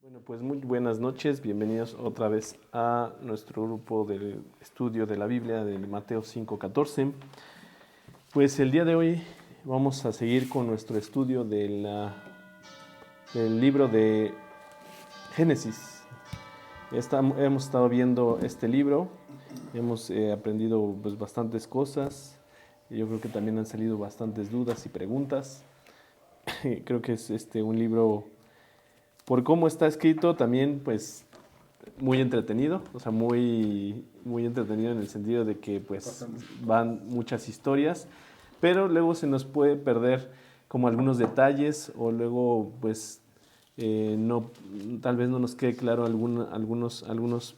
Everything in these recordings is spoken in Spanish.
Bueno, pues muy buenas noches, bienvenidos otra vez a nuestro grupo del estudio de la Biblia de Mateo 5:14. Pues el día de hoy vamos a seguir con nuestro estudio del libro de Génesis. Hemos estado viendo este libro, hemos aprendido pues, bastantes cosas, yo creo que también han salido bastantes dudas y preguntas. Creo que es un libro, por cómo está escrito, también pues muy entretenido, o sea, muy entretenido en el sentido de que pues van muchas historias, pero luego se nos puede perder como algunos detalles o luego pues no, tal vez no nos quede claro algunos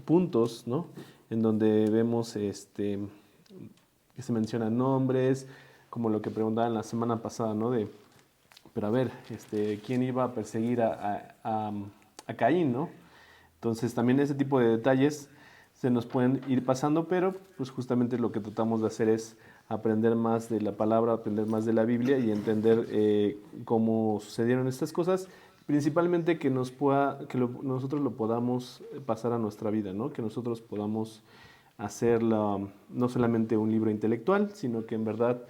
puntos, ¿no? En donde vemos que se mencionan nombres, como lo que preguntaban la semana pasada, ¿no? Pero a ver, ¿quién iba a perseguir a Caín, ¿no? Entonces también ese tipo de detalles se nos pueden ir pasando, pero pues justamente lo que tratamos de hacer es aprender más de la palabra, aprender más de la Biblia y entender cómo sucedieron estas cosas, principalmente que nosotros lo podamos pasar a nuestra vida, ¿no? Que nosotros podamos hacerla no solamente un libro intelectual, sino que en verdad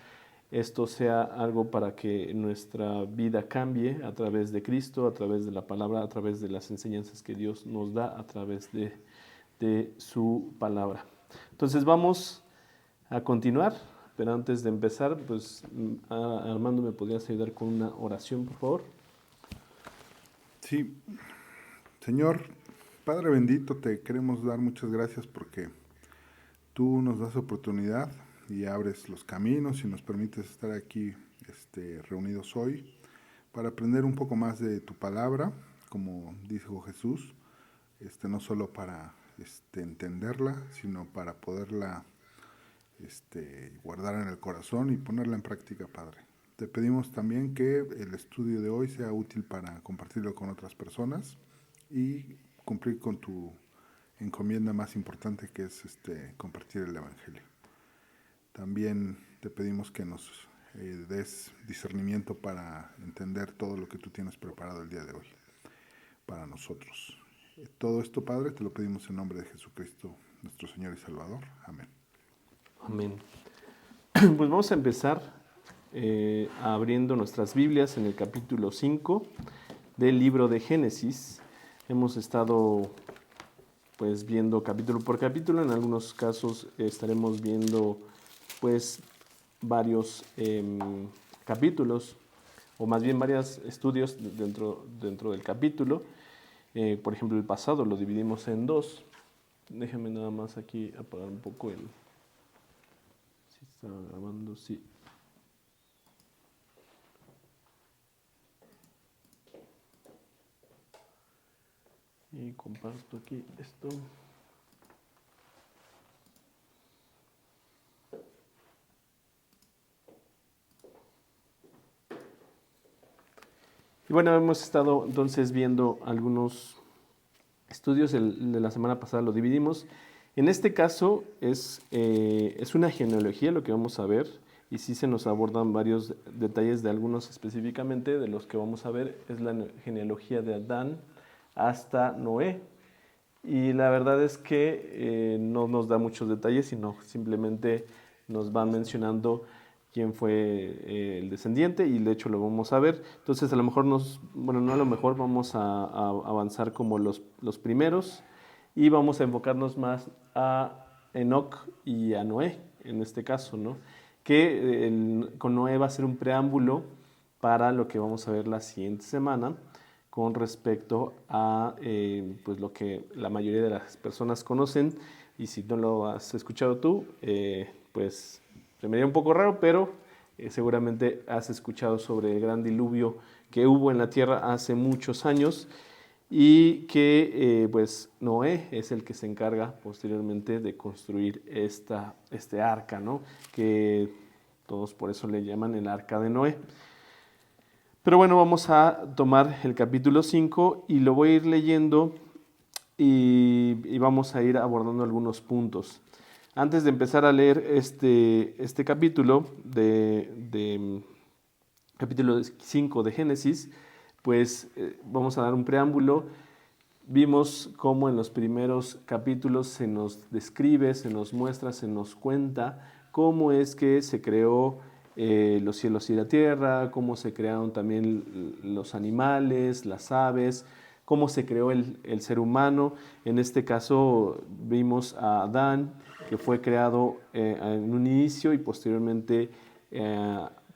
esto sea algo para que nuestra vida cambie a través de Cristo, a través de la palabra, a través de las enseñanzas que Dios nos da, a través de su palabra. Entonces vamos a continuar, pero antes de empezar, pues Armando, ¿me podrías ayudar con una oración, por favor? Sí, Señor, Padre bendito, te queremos dar muchas gracias porque tú nos das oportunidad y abres los caminos y nos permites estar aquí reunidos hoy para aprender un poco más de tu palabra, como dijo Jesús, no solo para entenderla, sino para poderla guardar en el corazón y ponerla en práctica, Padre. Te pedimos también que el estudio de hoy sea útil para compartirlo con otras personas y cumplir con tu encomienda más importante, que es compartir el Evangelio. También te pedimos que nos des discernimiento para entender todo lo que tú tienes preparado el día de hoy para nosotros. Todo esto, Padre, te lo pedimos en nombre de Jesucristo, nuestro Señor y Salvador. Amén. Amén. Pues vamos a empezar abriendo nuestras Biblias en el capítulo 5 del libro de Génesis. Hemos estado pues viendo capítulo por capítulo, en algunos casos estaremos viendo pues varios capítulos, o más bien varios estudios dentro del capítulo. Por ejemplo, el pasado lo dividimos en dos. Déjame nada más aquí apagar un poco el... Si está grabando, sí. Y comparto aquí esto. Y bueno, hemos estado entonces viendo algunos estudios. El de la semana pasada lo dividimos. En este caso es una genealogía lo que vamos a ver, y sí se nos abordan varios detalles de algunos específicamente. De los que vamos a ver es la genealogía de Adán hasta Noé. Y la verdad es que no nos da muchos detalles, sino simplemente nos va mencionando quién fue el descendiente, y de hecho lo vamos a ver. Entonces a lo mejor bueno, no a lo mejor, vamos a avanzar como los primeros, y vamos a enfocarnos más a Enoc y a Noé, en este caso, ¿no? Que con Noé va a ser un preámbulo para lo que vamos a ver la siguiente semana, con respecto a pues lo que la mayoría de las personas conocen, y si no lo has escuchado tú, pues se me haría un poco raro, pero seguramente has escuchado sobre el gran diluvio que hubo en la tierra hace muchos años, y que pues Noé es el que se encarga posteriormente de construir este arca, ¿no? Que todos por eso le llaman el arca de Noé. Pero bueno, vamos a tomar el capítulo 5 y lo voy a ir leyendo, y vamos a ir abordando algunos puntos. Antes de empezar a leer este capítulo capítulo 5 de Génesis, pues vamos a dar un preámbulo. Vimos cómo en los primeros capítulos se nos describe, se nos muestra, se nos cuenta cómo es que se creó los cielos y la tierra, cómo se crearon también los animales, las aves, cómo se creó el ser humano. En este caso vimos a Adán, que fue creado en un inicio y posteriormente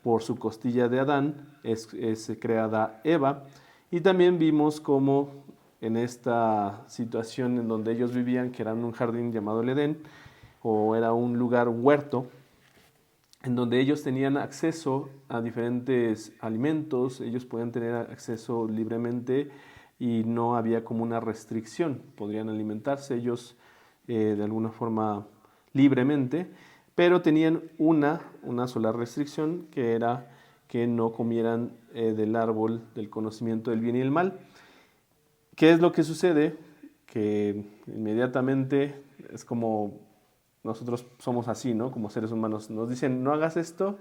por su costilla de Adán es creada Eva. Y también vimos cómo en esta situación en donde ellos vivían, que era un jardín llamado el Edén, o era un lugar, un huerto, en donde ellos tenían acceso a diferentes alimentos, ellos podían tener acceso libremente y no había como una restricción, podrían alimentarse ellos de alguna forma libremente, pero tenían una sola restricción, que era que no comieran del árbol del conocimiento del bien y el mal. ¿Qué es lo que sucede? Que inmediatamente es como nosotros somos así, ¿no? Como seres humanos. Nos dicen, no hagas esto,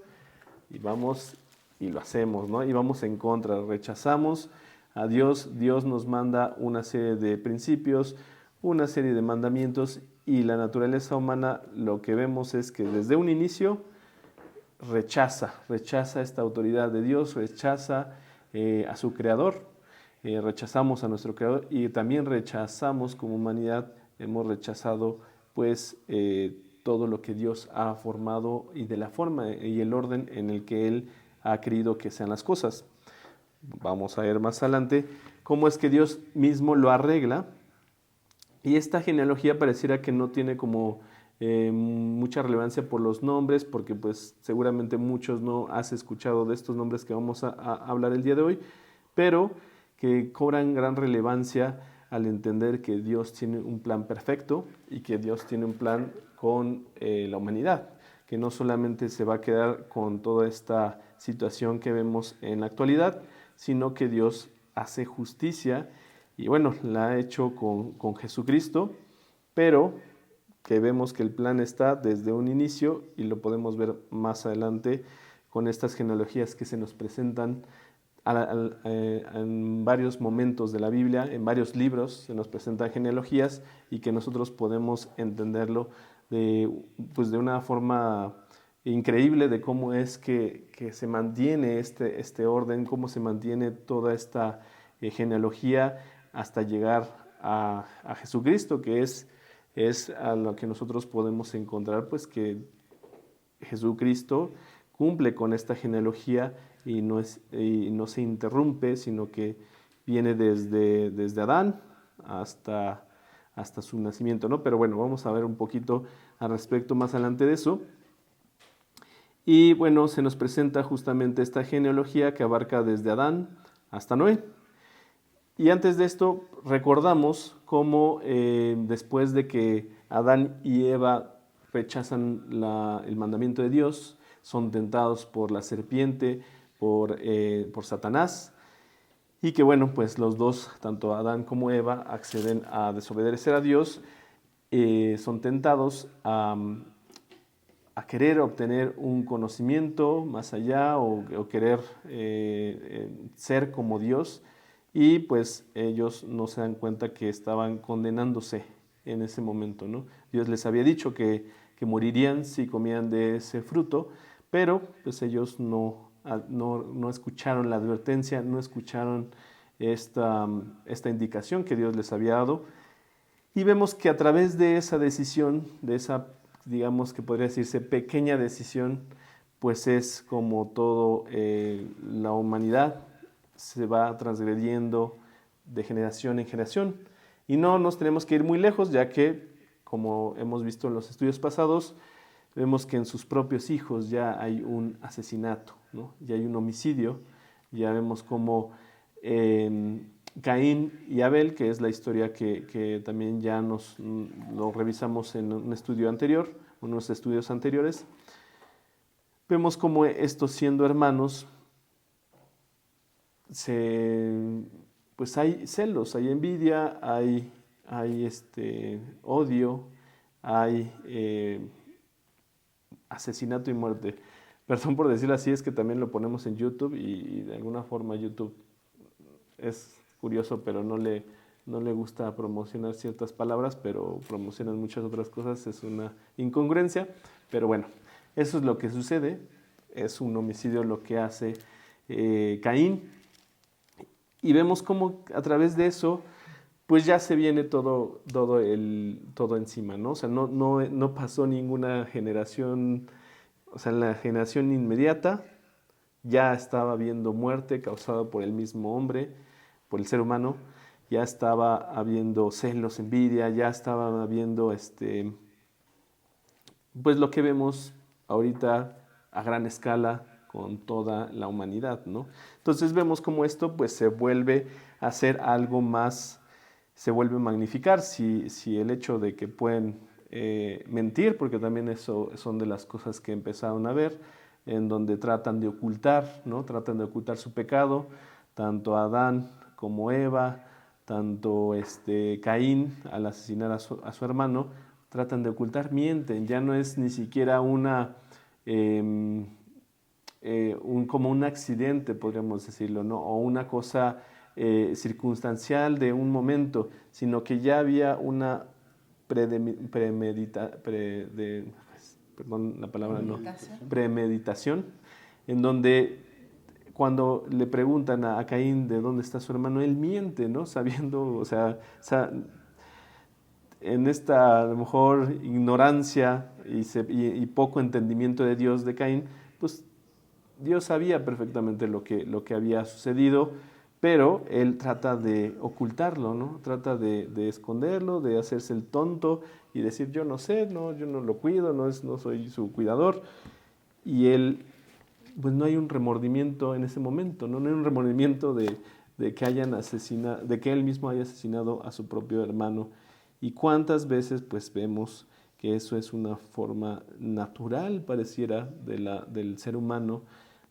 y vamos y lo hacemos, ¿no? Y vamos en contra, rechazamos a Dios. Dios nos manda una serie de principios, una serie de mandamientos, y la naturaleza humana lo que vemos es que desde un inicio rechaza esta autoridad de Dios, rechaza a su creador. Rechazamos a nuestro creador y también rechazamos como humanidad, hemos rechazado pues todo lo que Dios ha formado y de la forma y el orden en el que Él ha querido que sean las cosas. Vamos a ver más adelante cómo es que Dios mismo lo arregla, y esta genealogía pareciera que no tiene como mucha relevancia por los nombres, porque pues seguramente muchos no has escuchado de estos nombres que vamos a hablar el día de hoy, pero que cobran gran relevancia al entender que Dios tiene un plan perfecto y que Dios tiene un plan con la humanidad, que no solamente se va a quedar con toda esta situación que vemos en la actualidad, sino que Dios hace justicia y bueno, la ha hecho con Jesucristo, pero que vemos que el plan está desde un inicio y lo podemos ver más adelante con estas genealogías que se nos presentan en varios momentos de la Biblia, en varios libros se nos presentan genealogías y que nosotros podemos entenderlo pues de una forma increíble de cómo es que se mantiene este orden, cómo se mantiene toda esta genealogía hasta llegar a Jesucristo, que es a lo que nosotros podemos encontrar, pues que Jesucristo cumple con esta genealogía y no se interrumpe, sino que viene desde Adán hasta su nacimiento, ¿no? Pero bueno, vamos a ver un poquito al respecto más adelante de eso. Y bueno, se nos presenta justamente esta genealogía que abarca desde Adán hasta Noé. Y antes de esto, recordamos cómo después de que Adán y Eva rechazan el mandamiento de Dios, son tentados por la serpiente, por Satanás, y que bueno, pues los dos, tanto Adán como Eva, acceden a desobedecer a Dios, son tentados a querer obtener un conocimiento más allá o querer ser como Dios, y pues ellos no se dan cuenta que estaban condenándose en ese momento, ¿no? Dios les había dicho que morirían si comían de ese fruto, pero pues ellos no escucharon la advertencia, no escucharon esta indicación que Dios les había dado, y vemos que a través de esa decisión, de esa, digamos que podría decirse, pequeña decisión, pues es como todo la humanidad se va transgrediendo de generación en generación. Y no nos tenemos que ir muy lejos, ya que, como hemos visto en los estudios pasados, vemos que en sus propios hijos ya hay un asesinato, ¿no? Ya hay un homicidio. Ya vemos como Caín y Abel, que es la historia que también ya lo revisamos en un estudio anterior, unos estudios anteriores. Vemos como estos siendo hermanos, pues hay celos, hay envidia, hay odio, hay asesinato y muerte. Perdón por decirlo así, es que también lo ponemos en YouTube y de alguna forma YouTube es curioso, pero no le gusta promocionar ciertas palabras, pero promocionan muchas otras cosas, es una incongruencia, pero bueno, eso es lo que sucede, es un homicidio lo que hace Caín, y vemos cómo a través de eso, pues ya se viene todo encima, ¿no? O sea, no pasó ninguna generación, o sea, en la generación inmediata ya estaba habiendo muerte causada por el mismo hombre, por el ser humano, ya estaba habiendo celos, envidia, ya estaba habiendo pues lo que vemos ahorita a gran escala con toda la humanidad, ¿no? Entonces vemos cómo esto pues se vuelve a ser algo más, se vuelve a magnificar, si el hecho de que pueden mentir, porque también eso son de las cosas que empezaron a ver, en donde tratan de ocultar, ¿no? Tratan de ocultar su pecado, tanto Adán como Eva, tanto Caín al asesinar a su hermano, tratan de ocultar, mienten, ya no es ni siquiera como un accidente, podríamos decirlo, ¿no? O una cosa circunstancial de un momento, sino que ya había una perdón la palabra, no, premeditación, en donde cuando le preguntan a Caín de dónde está su hermano, él miente, ¿no? Sabiendo, o sea, en esta a lo mejor ignorancia y poco entendimiento de Dios de Caín, pues Dios sabía perfectamente lo que había sucedido, pero él trata de ocultarlo, ¿no? Trata de esconderlo, de hacerse el tonto y decir yo no sé, no, yo no lo cuido, no soy su cuidador. Y él, pues no hay un remordimiento en ese momento, ¿no? No hay un remordimiento de que hayan asesinado, de que él mismo haya asesinado a su propio hermano. Y cuántas veces pues vemos que eso es una forma natural, pareciera, del ser humano,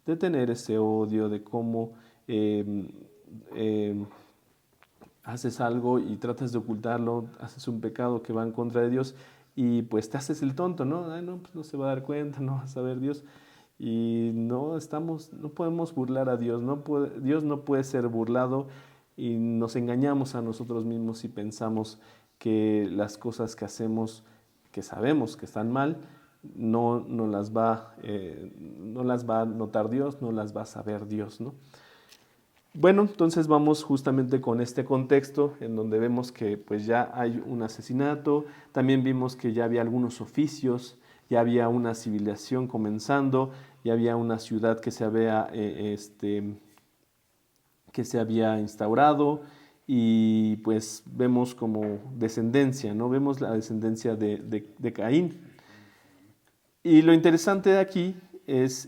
de tener ese odio, de cómo haces algo y tratas de ocultarlo, haces un pecado que va en contra de Dios y pues te haces el tonto, ¿no? Ay, no, pues no se va a dar cuenta, no va a saber Dios. Y no podemos burlar a Dios, Dios no puede ser burlado y nos engañamos a nosotros mismos si pensamos que las cosas que hacemos, que sabemos que están mal, no las va a notar Dios, no las va a saber Dios, ¿no? Bueno, entonces vamos justamente con este contexto en donde vemos que pues ya hay un asesinato, también vimos que ya había algunos oficios, ya había una civilización comenzando, ya había una ciudad que se había instaurado y pues vemos como descendencia, ¿no? Vemos la descendencia de Caín. Y lo interesante de aquí es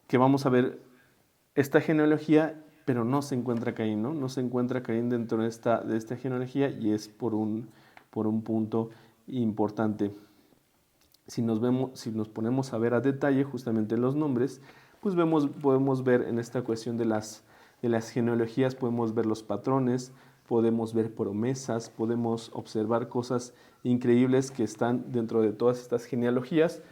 que vamos a ver esta genealogía, pero no se encuentra Caín, ¿no? No se encuentra Caín dentro de esta genealogía y es por un punto importante. Si nos ponemos a ver a detalle justamente los nombres, pues podemos ver en esta cuestión de las genealogías, podemos ver los patrones, podemos ver promesas, podemos observar cosas increíbles que están dentro de todas estas genealogías.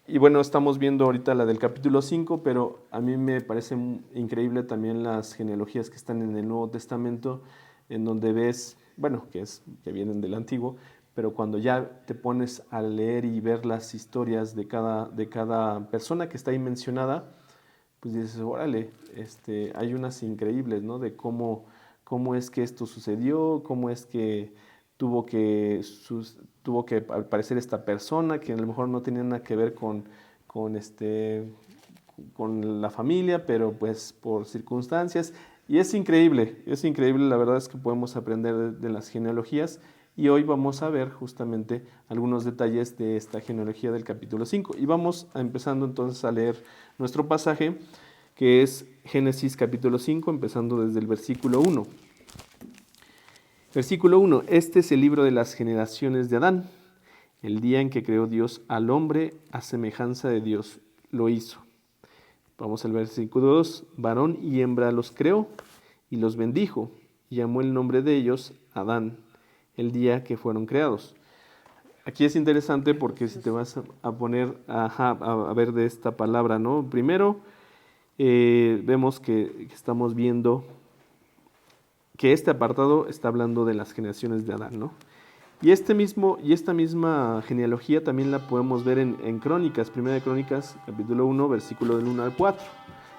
Y bueno, estamos viendo ahorita la del capítulo 5, pero a mí me parece increíble también las genealogías que están en el Nuevo Testamento, en donde ves, bueno, que vienen del Antiguo, pero cuando ya te pones a leer y ver las historias de cada persona que está ahí mencionada, pues dices, órale, hay unas increíbles, ¿no? De cómo es que esto sucedió, cómo es que tuvo que aparecer esta persona que a lo mejor no tenía nada que ver con la familia, pero pues por circunstancias. Y es increíble, la verdad es que podemos aprender de las genealogías y hoy vamos a ver justamente algunos detalles de esta genealogía del capítulo 5. Y vamos empezando entonces a leer nuestro pasaje, que es Génesis capítulo 5, empezando desde el versículo 1. Versículo 1. Este es el libro de las generaciones de Adán. El día en que creó Dios al hombre a semejanza de Dios lo hizo. Vamos al versículo 2. Varón y hembra los creó y los bendijo y llamó el nombre de ellos Adán, el día que fueron creados. Aquí es interesante porque si te vas a poner a ver de esta palabra, ¿no? Primero vemos que estamos viendo que este apartado está hablando de las generaciones de Adán, ¿no? Y esta misma genealogía también la podemos ver en Crónicas, Primera de Crónicas, capítulo 1, versículo del 1 al 4.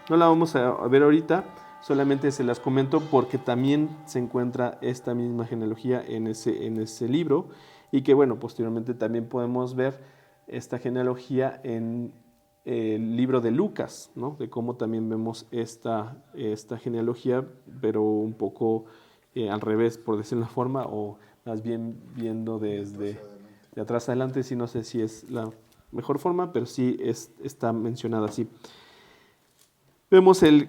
No la vamos a ver ahorita, solamente se las comento porque también se encuentra esta misma genealogía en ese libro, y que bueno, posteriormente también podemos ver esta genealogía en el libro de Lucas, ¿no? De cómo también vemos esta genealogía, pero un poco al revés, por decirlo de una forma, o más bien viendo desde de atrás adelante. Sí, no sé si es la mejor forma, pero sí está mencionada así. Vemos el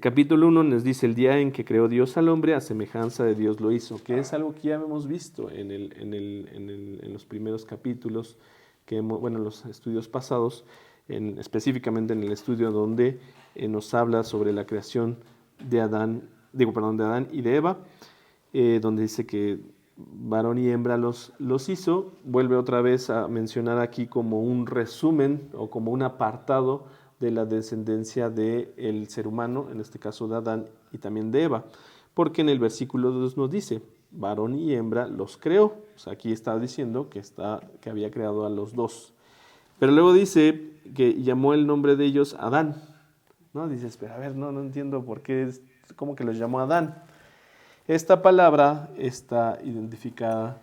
capítulo 1, nos dice: el día en que creó Dios al hombre, a semejanza de Dios lo hizo, que es algo que ya hemos visto en los primeros capítulos, en los estudios pasados, específicamente en el estudio donde nos habla sobre la creación de Adán y de Eva, donde dice que varón y hembra los hizo. Vuelve otra vez a mencionar aquí como un resumen o como un apartado de la descendencia del ser humano, en este caso de Adán y también de Eva, porque en el versículo 2 nos dice: varón y hembra los creó. O sea, aquí está diciendo que había creado a los dos. Pero luego dice que llamó el nombre de ellos Adán, ¿no? Dices, pero a ver, no entiendo por qué, cómo que los llamó Adán. Esta palabra está identificada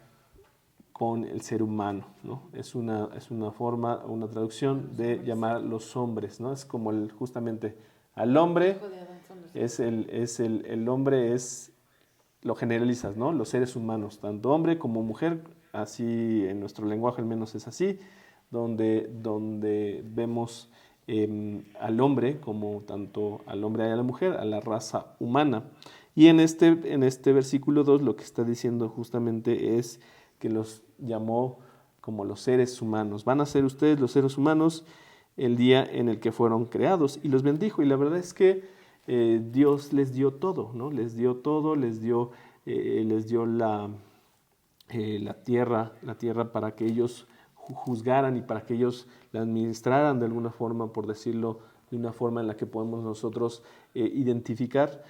con el ser humano, ¿no? Es una forma, una traducción de llamar los hombres, ¿no? Es como justamente al hombre, el hombre es, lo generalizas, ¿no? Los seres humanos, tanto hombre como mujer, así en nuestro lenguaje al menos es así, donde vemos al hombre como tanto al hombre y a la mujer, a la raza humana. Y en este versículo 2 lo que está diciendo justamente es que los llamó como los seres humanos. Van a ser ustedes los seres humanos el día en el que fueron creados, y los bendijo. Y la verdad es que Dios les dio todo, ¿no? Les dio todo, les dio la tierra para que ellos juzgaran y para que ellos la administraran de alguna forma, por decirlo de una forma en la que podemos nosotros identificar,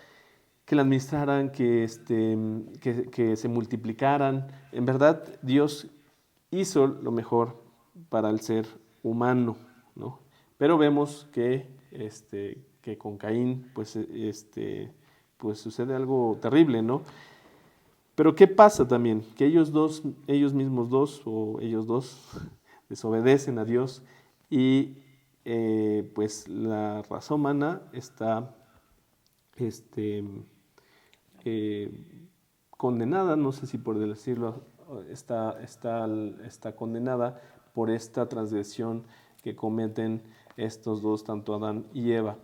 que la administraran, que se multiplicaran. En verdad, Dios hizo lo mejor para el ser humano, ¿no? Pero vemos que con Caín pues sucede algo terrible, ¿no? Pero ¿qué pasa también? Que ellos dos desobedecen a Dios, y pues la raza humana está condenada, no sé si por decirlo, está condenada por esta transgresión que cometen estos dos, tanto Adán y Eva.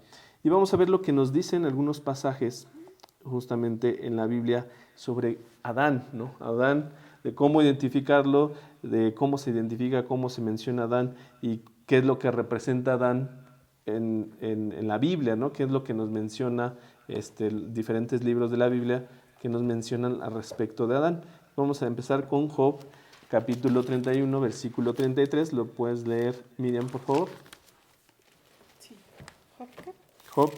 Y vamos a ver lo que nos dicen algunos pasajes justamente en la Biblia sobre Adán, ¿no? Adán, de cómo identificarlo, de cómo se identifica, cómo se menciona Adán y qué es lo que representa Adán en la Biblia, ¿no? Qué es lo que nos menciona diferentes libros de la Biblia que nos mencionan al respecto de Adán. Vamos a empezar con Job, capítulo 31, versículo 33. ¿Lo puedes leer, Miriam, por favor? Sí. ¿Job qué? Job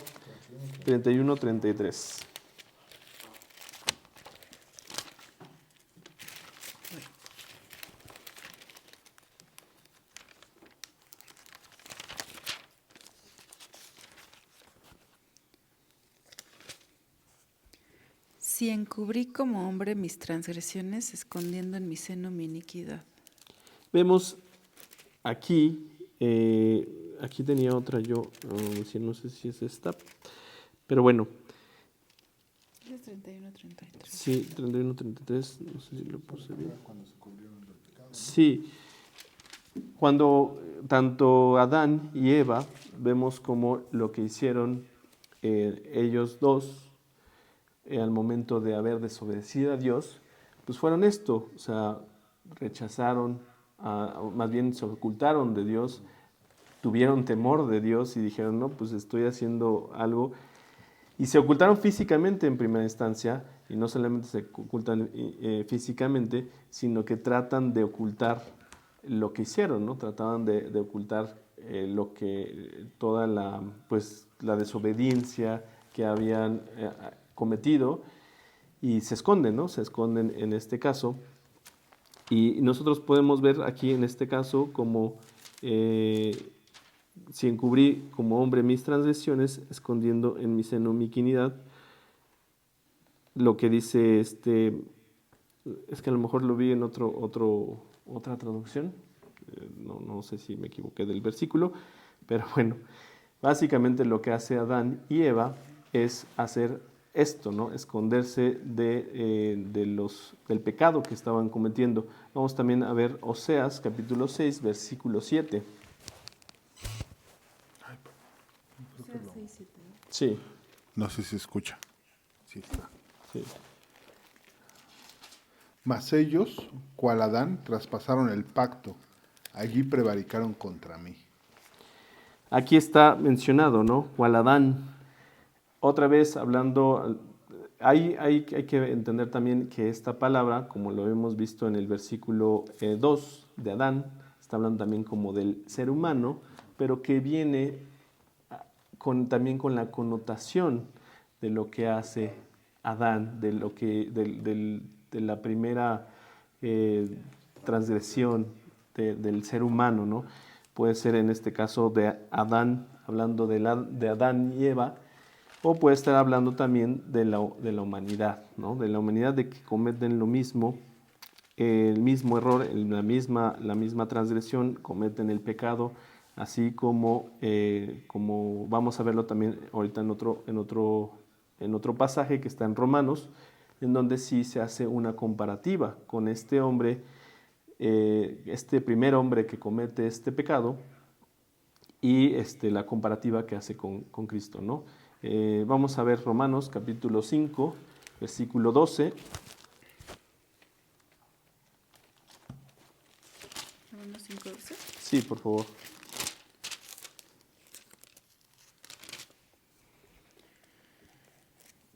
31, 33. Si encubrí como hombre mis transgresiones, escondiendo en mi seno mi iniquidad. Vemos aquí, aquí tenía otra yo, no sé si es esta, pero bueno. Es 31-33. Sí, 31-33, no sé si lo puse bien. Sí, cuando tanto Adán y Eva, vemos como lo que hicieron ellos dos al momento de haber desobedecido a Dios, pues fueron esto, o sea, rechazaron, más bien se ocultaron de Dios, tuvieron temor de Dios y dijeron, no, pues estoy haciendo algo. Y se ocultaron físicamente en primera instancia, y no solamente se ocultan físicamente, sino que tratan de ocultar lo que hicieron, ¿no? Trataban de ocultar toda la desobediencia que habían cometido y se esconden, ¿no? Se esconden en este caso. Y nosotros podemos ver aquí en este caso como si encubrí como hombre mis transgresiones, escondiendo en mi seno mi iniquidad. Lo que dice es que a lo mejor lo vi en otra traducción, no sé si me equivoqué del versículo, pero bueno, básicamente lo que hace Adán y Eva es hacer esto, ¿no? Esconderse del pecado que estaban cometiendo. Vamos también a ver Oseas capítulo 6, versículo 7. Sí. No sé si escucha. Sí está. Sí. Mas ellos, cual Adán, traspasaron el pacto. Allí prevaricaron contra mí. Aquí está mencionado, ¿no? Cual Adán. Otra vez hablando, hay que entender también que esta palabra, como lo hemos visto en el versículo 2 de Adán, está hablando también como del ser humano, pero que viene también con la connotación de lo que hace Adán, de la primera transgresión del ser humano, ¿no? Puede ser en este caso de Adán, hablando de Adán y Eva, o puede estar hablando también de la humanidad, ¿no? De la humanidad, de que cometen lo mismo, el mismo error, la misma transgresión, cometen el pecado, así como vamos a verlo también ahorita en otro pasaje que está en Romanos, en donde sí se hace una comparativa con este hombre, este primer hombre que comete este pecado, y la comparativa que hace con Cristo, ¿no? Vamos a ver Romanos capítulo 5, versículo 12. Romanos 5:12. Sí, por favor.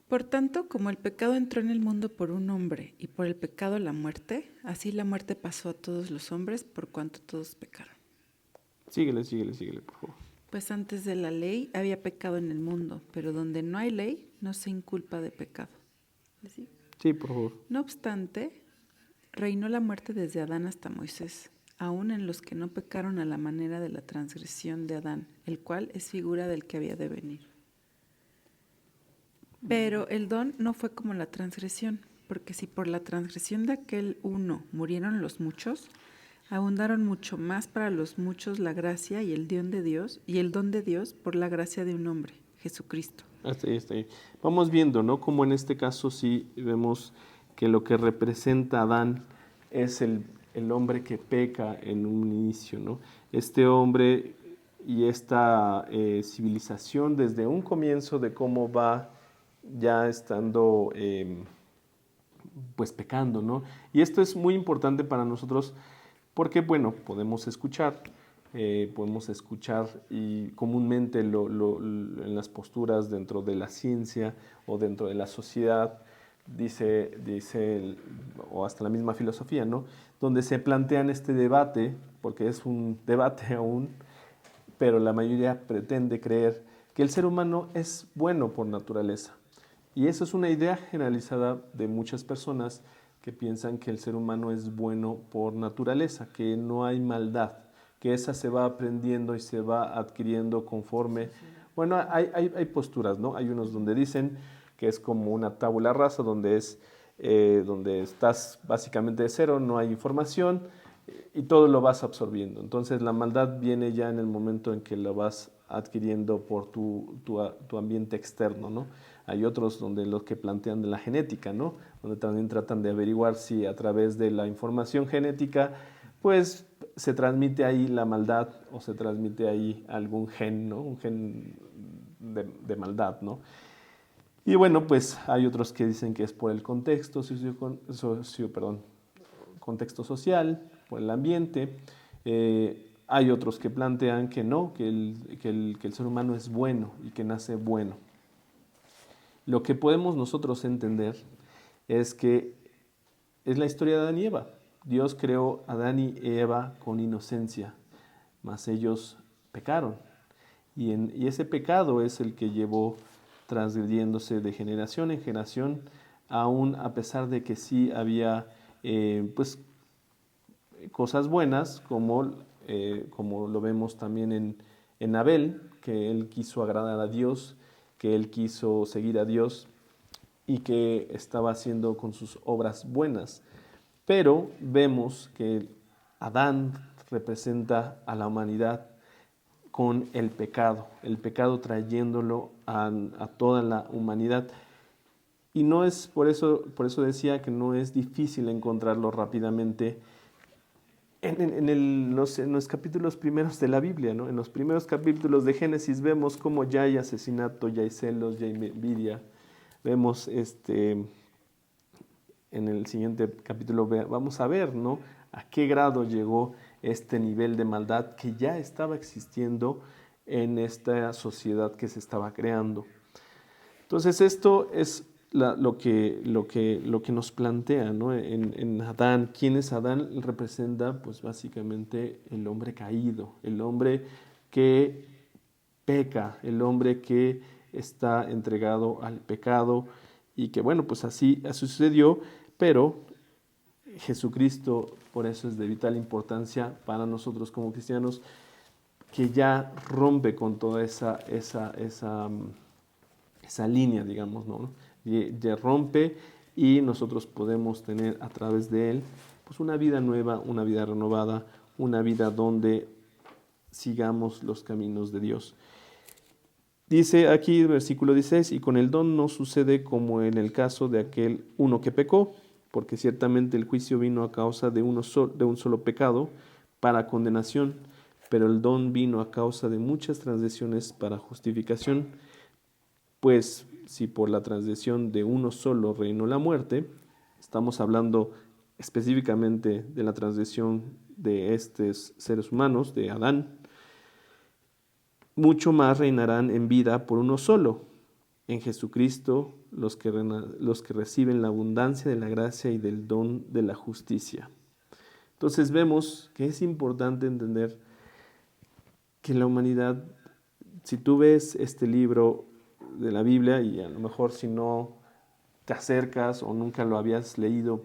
Por tanto, como el pecado entró en el mundo por un hombre y por el pecado la muerte, así la muerte pasó a todos los hombres por cuanto todos pecaron. Síguele, por favor. Pues antes de la ley había pecado en el mundo, pero donde no hay ley no se inculpa de pecado. ¿Sí? Sí, por favor. No obstante, reinó la muerte desde Adán hasta Moisés, aun en los que no pecaron a la manera de la transgresión de Adán, el cual es figura del que había de venir. Pero el don no fue como la transgresión, porque si por la transgresión de aquel uno murieron los muchos, abundaron mucho más para los muchos la gracia y el don de Dios por la gracia de un hombre, Jesucristo. Hasta ahí. Vamos viendo, ¿no? Como en este caso sí vemos que lo que representa a Adán es el hombre que peca en un inicio, ¿no? Este hombre y esta civilización desde un comienzo de cómo va ya estando pues pecando, ¿no? Y esto es muy importante para nosotros porque, bueno, podemos escuchar y comúnmente en las posturas dentro de la ciencia o dentro de la sociedad, o hasta la misma filosofía, ¿no? Donde se plantean este debate, porque es un debate aún, pero la mayoría pretende creer que el ser humano es bueno por naturaleza. Y eso es una idea generalizada de muchas personas que piensan que el ser humano es bueno por naturaleza, que no hay maldad, que esa se va aprendiendo y se va adquiriendo conforme. Bueno, hay posturas, ¿no? Hay unos donde dicen que es como una tabula rasa, donde estás básicamente de cero, no hay información y todo lo vas absorbiendo. Entonces la maldad viene ya en el momento en que lo vas adquiriendo por tu ambiente externo, ¿no? Hay otros donde los que plantean de la genética, ¿no? Donde también tratan de averiguar si a través de la información genética, pues se transmite ahí la maldad o se transmite ahí algún gen, ¿no? Un gen de maldad, ¿no? Y bueno, pues hay otros que dicen que es por el contexto contexto social, por el ambiente. Hay otros que plantean que no, que el ser humano es bueno y que nace bueno. Lo que podemos nosotros entender es que es la historia de Adán y Eva. Dios creó a Adán y Eva con inocencia, mas ellos pecaron. Y ese pecado es el que llevó transgrediéndose de generación en generación, aún a pesar de que sí había pues cosas buenas, como lo vemos también en Abel, que él quiso agradar a Dios, que él quiso seguir a Dios y que estaba haciendo con sus obras buenas. Pero vemos que Adán representa a la humanidad con el pecado trayéndolo a toda la humanidad. Y no es por eso decía que no es difícil encontrarlo rápidamente en los capítulos primeros de la Biblia, ¿no? En los primeros capítulos de Génesis vemos cómo ya hay asesinato, ya hay celos, ya hay envidia. Vemos en el siguiente capítulo vamos a ver, ¿no? A qué grado llegó este nivel de maldad que ya estaba existiendo en esta sociedad que se estaba creando. Entonces esto es lo que nos plantea, ¿no? En Adán. ¿Quién es Adán? Representa pues básicamente el hombre caído, el hombre que peca, el hombre que está entregado al pecado y que bueno, pues así sucedió, pero Jesucristo, por eso es de vital importancia para nosotros como cristianos, que ya rompe con toda esa línea, digamos, ¿no? Ya rompe y nosotros podemos tener a través de él pues una vida nueva, una vida renovada, una vida donde sigamos los caminos de Dios. Dice aquí el versículo 16, y con el don no sucede como en el caso de aquel uno que pecó, porque ciertamente el juicio vino a causa de un solo pecado para condenación, pero el don vino a causa de muchas transgresiones para justificación. Pues si por la transgresión de uno solo reinó la muerte, estamos hablando específicamente de la transgresión de estos seres humanos, de Adán, mucho más reinarán en vida por uno solo, en Jesucristo, los que reciben la abundancia de la gracia y del don de la justicia. Entonces vemos que es importante entender que la humanidad, si tú ves este libro de la Biblia y a lo mejor si no te acercas o nunca lo habías leído,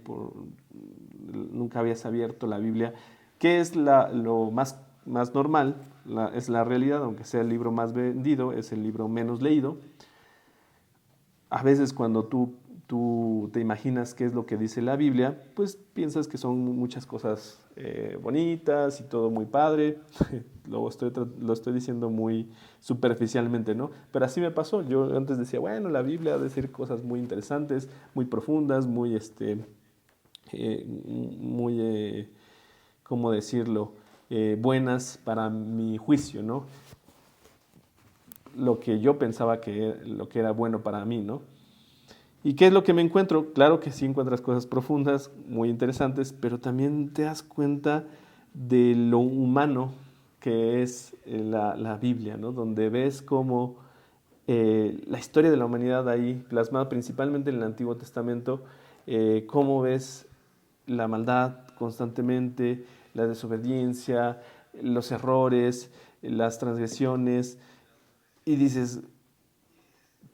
nunca habías abierto la Biblia, ¿qué es lo más normal? Es la realidad, aunque sea el libro más vendido, es el libro menos leído. A veces cuando tú te imaginas qué es lo que dice la Biblia, pues piensas que son muchas cosas bonitas y todo muy padre. Lo estoy diciendo muy superficialmente, ¿no? Pero así me pasó. Yo antes decía, bueno, la Biblia ha de decir cosas muy interesantes, muy profundas, muy, ¿cómo decirlo? Buenas para mi juicio, ¿no? Lo que yo pensaba lo que era bueno para mí, ¿no? ¿Y qué es lo que me encuentro? Claro que sí encuentras cosas profundas, muy interesantes, pero también te das cuenta de lo humano que es la Biblia, ¿no? Donde ves cómo la historia de la humanidad ahí, plasmada principalmente en el Antiguo Testamento, cómo ves la maldad constantemente, la desobediencia, los errores, las transgresiones, y dices,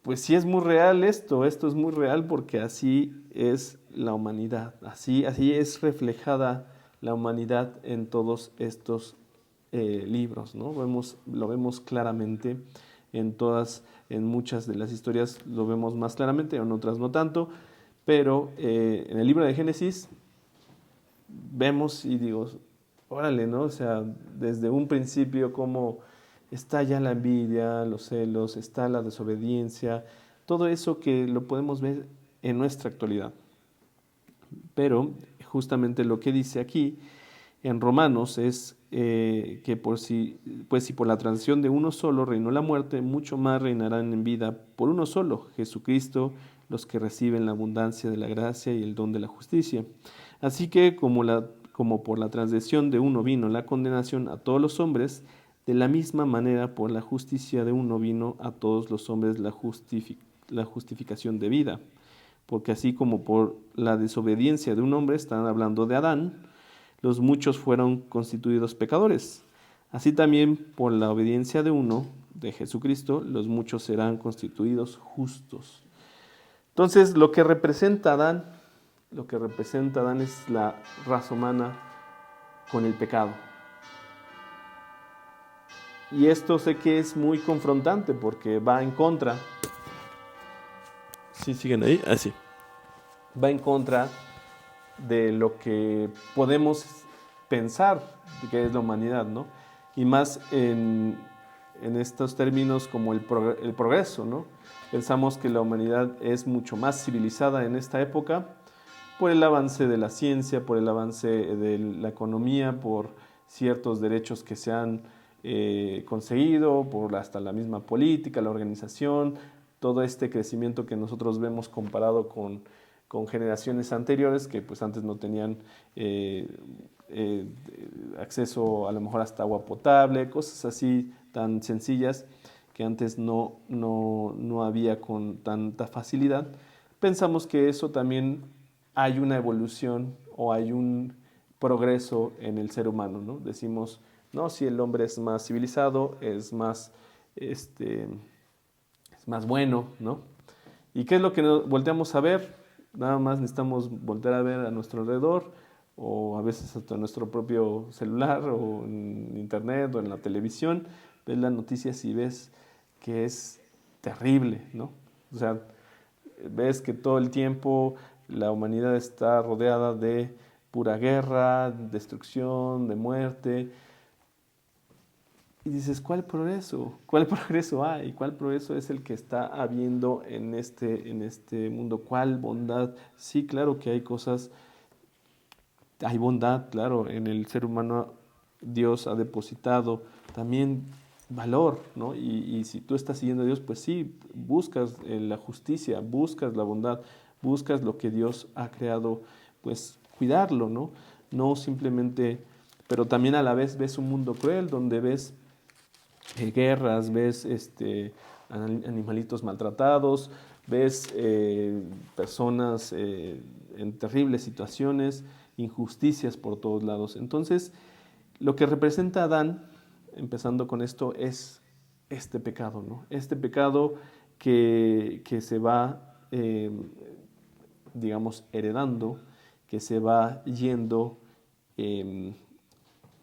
pues sí es muy real esto es muy real porque así es la humanidad, así es reflejada la humanidad en todos estos libros, ¿no? Lo vemos claramente en muchas de las historias lo vemos más claramente, en otras no tanto, pero en el libro de Génesis vemos y digo, órale, ¿no? O sea, desde un principio como está ya la envidia, los celos, está la desobediencia, todo eso que lo podemos ver en nuestra actualidad. Pero justamente lo que dice aquí en Romanos es que pues si por la transgresión de uno solo reinó la muerte, mucho más reinarán en vida por uno solo, Jesucristo, los que reciben la abundancia de la gracia y el don de la justicia. Así que como por la transgresión de uno vino la condenación a todos los hombres, de la misma manera por la justicia de uno vino a todos los hombres la justificación de vida. Porque así como por la desobediencia de un hombre, están hablando de Adán, los muchos fueron constituidos pecadores. Así también, por la obediencia de uno, de Jesucristo, los muchos serán constituidos justos. Entonces, lo que representa Adán es la raza humana con el pecado. Y esto sé que es muy confrontante porque va en contra. ¿Sí siguen ahí? Así. Va en contra de lo que podemos pensar que es la humanidad, ¿no? Y más en estos términos como el progreso, ¿no? Pensamos que la humanidad es mucho más civilizada en esta época por el avance de la ciencia, por el avance de la economía, por ciertos derechos que se han conseguido, por hasta la misma política, la organización, todo este crecimiento que nosotros vemos comparado con generaciones anteriores que pues antes no tenían acceso a lo mejor hasta agua potable, cosas así tan sencillas que antes no había con tanta facilidad. Pensamos que eso también hay una evolución o hay un progreso en el ser humano, ¿no? Decimos, no, si el hombre es más civilizado, es más bueno, ¿no? ¿Y qué es lo que volteamos a ver? Nada más necesitamos voltear a ver a nuestro alrededor o a veces hasta nuestro propio celular o en internet o en la televisión, ves las noticias y ves que es terrible, ¿no? O sea, ves que todo el tiempo la humanidad está rodeada de pura guerra, destrucción, de muerte. Y dices, ¿cuál progreso? ¿Cuál progreso hay? ¿Cuál progreso es el que está habiendo en este mundo? ¿Cuál bondad? Sí, claro que hay cosas, hay bondad, claro, en el ser humano Dios ha depositado también valor, ¿no? Y si tú estás siguiendo a Dios, pues sí, buscas la justicia, buscas la bondad, buscas lo que Dios ha creado, pues cuidarlo, ¿no? No simplemente, pero también a la vez ves un mundo cruel donde ves guerras, ves animalitos maltratados, ves personas en terribles situaciones, injusticias por todos lados. Entonces, lo que representa Adán, empezando con esto, es este pecado, ¿no? Este pecado que se va, digamos, heredando, que se va yendo,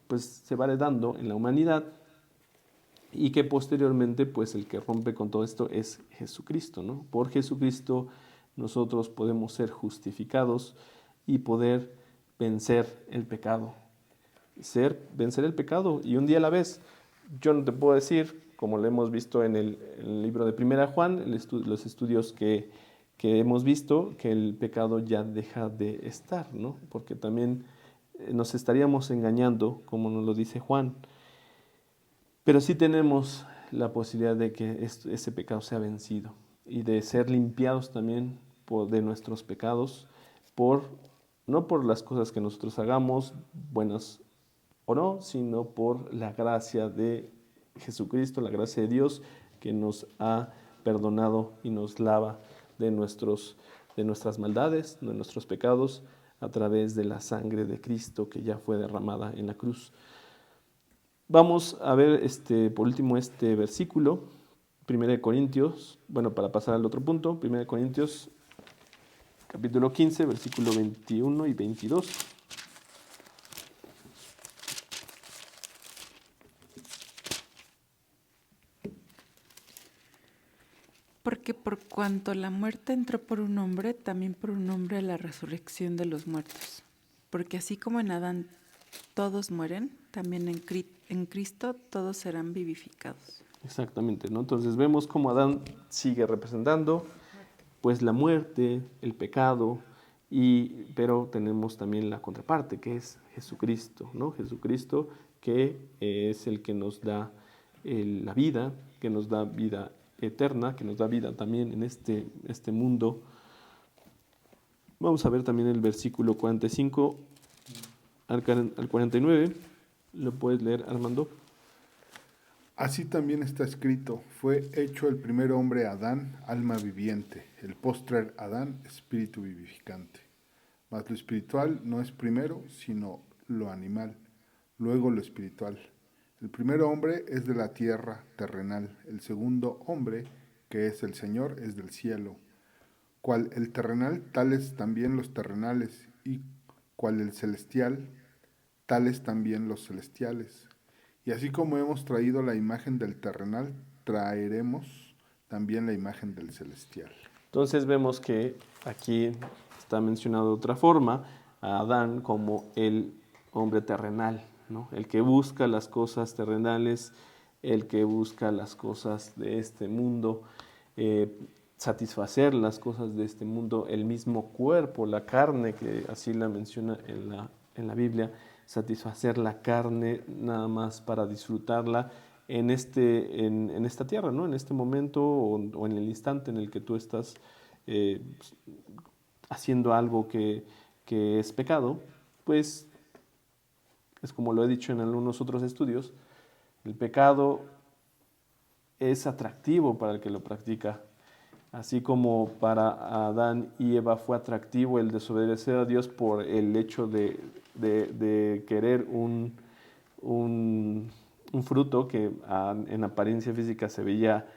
pues se va heredando en la humanidad y que posteriormente, pues el que rompe con todo esto es Jesucristo, ¿no? Por Jesucristo nosotros podemos ser justificados y poder vencer el pecado. Vencer el pecado y un día a la vez. Yo no te puedo decir, como lo hemos visto en el libro de Primera Juan, los estudios que hemos visto, que el pecado ya deja de estar, ¿no? Porque también nos estaríamos engañando, como nos lo dice Juan. Pero sí tenemos la posibilidad de que ese pecado sea vencido y de ser limpiados también de nuestros pecados, no por las cosas que nosotros hagamos, buenas o no, sino por la gracia de Jesucristo, la gracia de Dios que nos ha perdonado y nos lava de nuestras maldades, de nuestros pecados, a través de la sangre de Cristo que ya fue derramada en la cruz. Vamos a ver por último este versículo, 1 Corintios, bueno, para pasar al otro punto, 1 Corintios capítulo 15, versículo 21 y 22. Porque por cuanto la muerte entró por un hombre, también por un hombre la resurrección de los muertos. Porque así como en Adán todos mueren, también en Cristo todos serán vivificados. Exactamente, ¿no? Entonces vemos cómo Adán sigue representando pues la muerte, el pecado, pero tenemos también la contraparte que es Jesucristo, ¿no? Jesucristo que es el que nos da la vida, que nos da vida eterna, que nos da vida también en este mundo. Vamos a ver también el versículo 45 al 49. ¿Lo puedes leer, Armando? Así también está escrito, fue hecho el primer hombre Adán, alma viviente, el postrer Adán, espíritu vivificante. Mas lo espiritual no es primero, sino lo animal, luego lo espiritual. El primer hombre es de la tierra terrenal, el segundo hombre, que es el Señor, es del cielo. Cual el terrenal, tales también los terrenales, y cual el celestial, tales también los celestiales. Y así como hemos traído la imagen del terrenal, traeremos también la imagen del celestial. Entonces vemos que aquí está mencionado de otra forma a Adán como el hombre terrenal, ¿no? El que busca las cosas terrenales, el que busca las cosas de este mundo, satisfacer las cosas de este mundo, el mismo cuerpo, la carne, que así la menciona en la Biblia, satisfacer la carne nada más para disfrutarla en esta tierra, ¿no? En este momento o en el instante en el que tú estás haciendo algo que es pecado, pues es como lo he dicho en algunos otros estudios, el pecado es atractivo para el que lo practica. Así como para Adán y Eva fue atractivo el desobedecer a Dios por el hecho de querer un fruto que en apariencia física se veía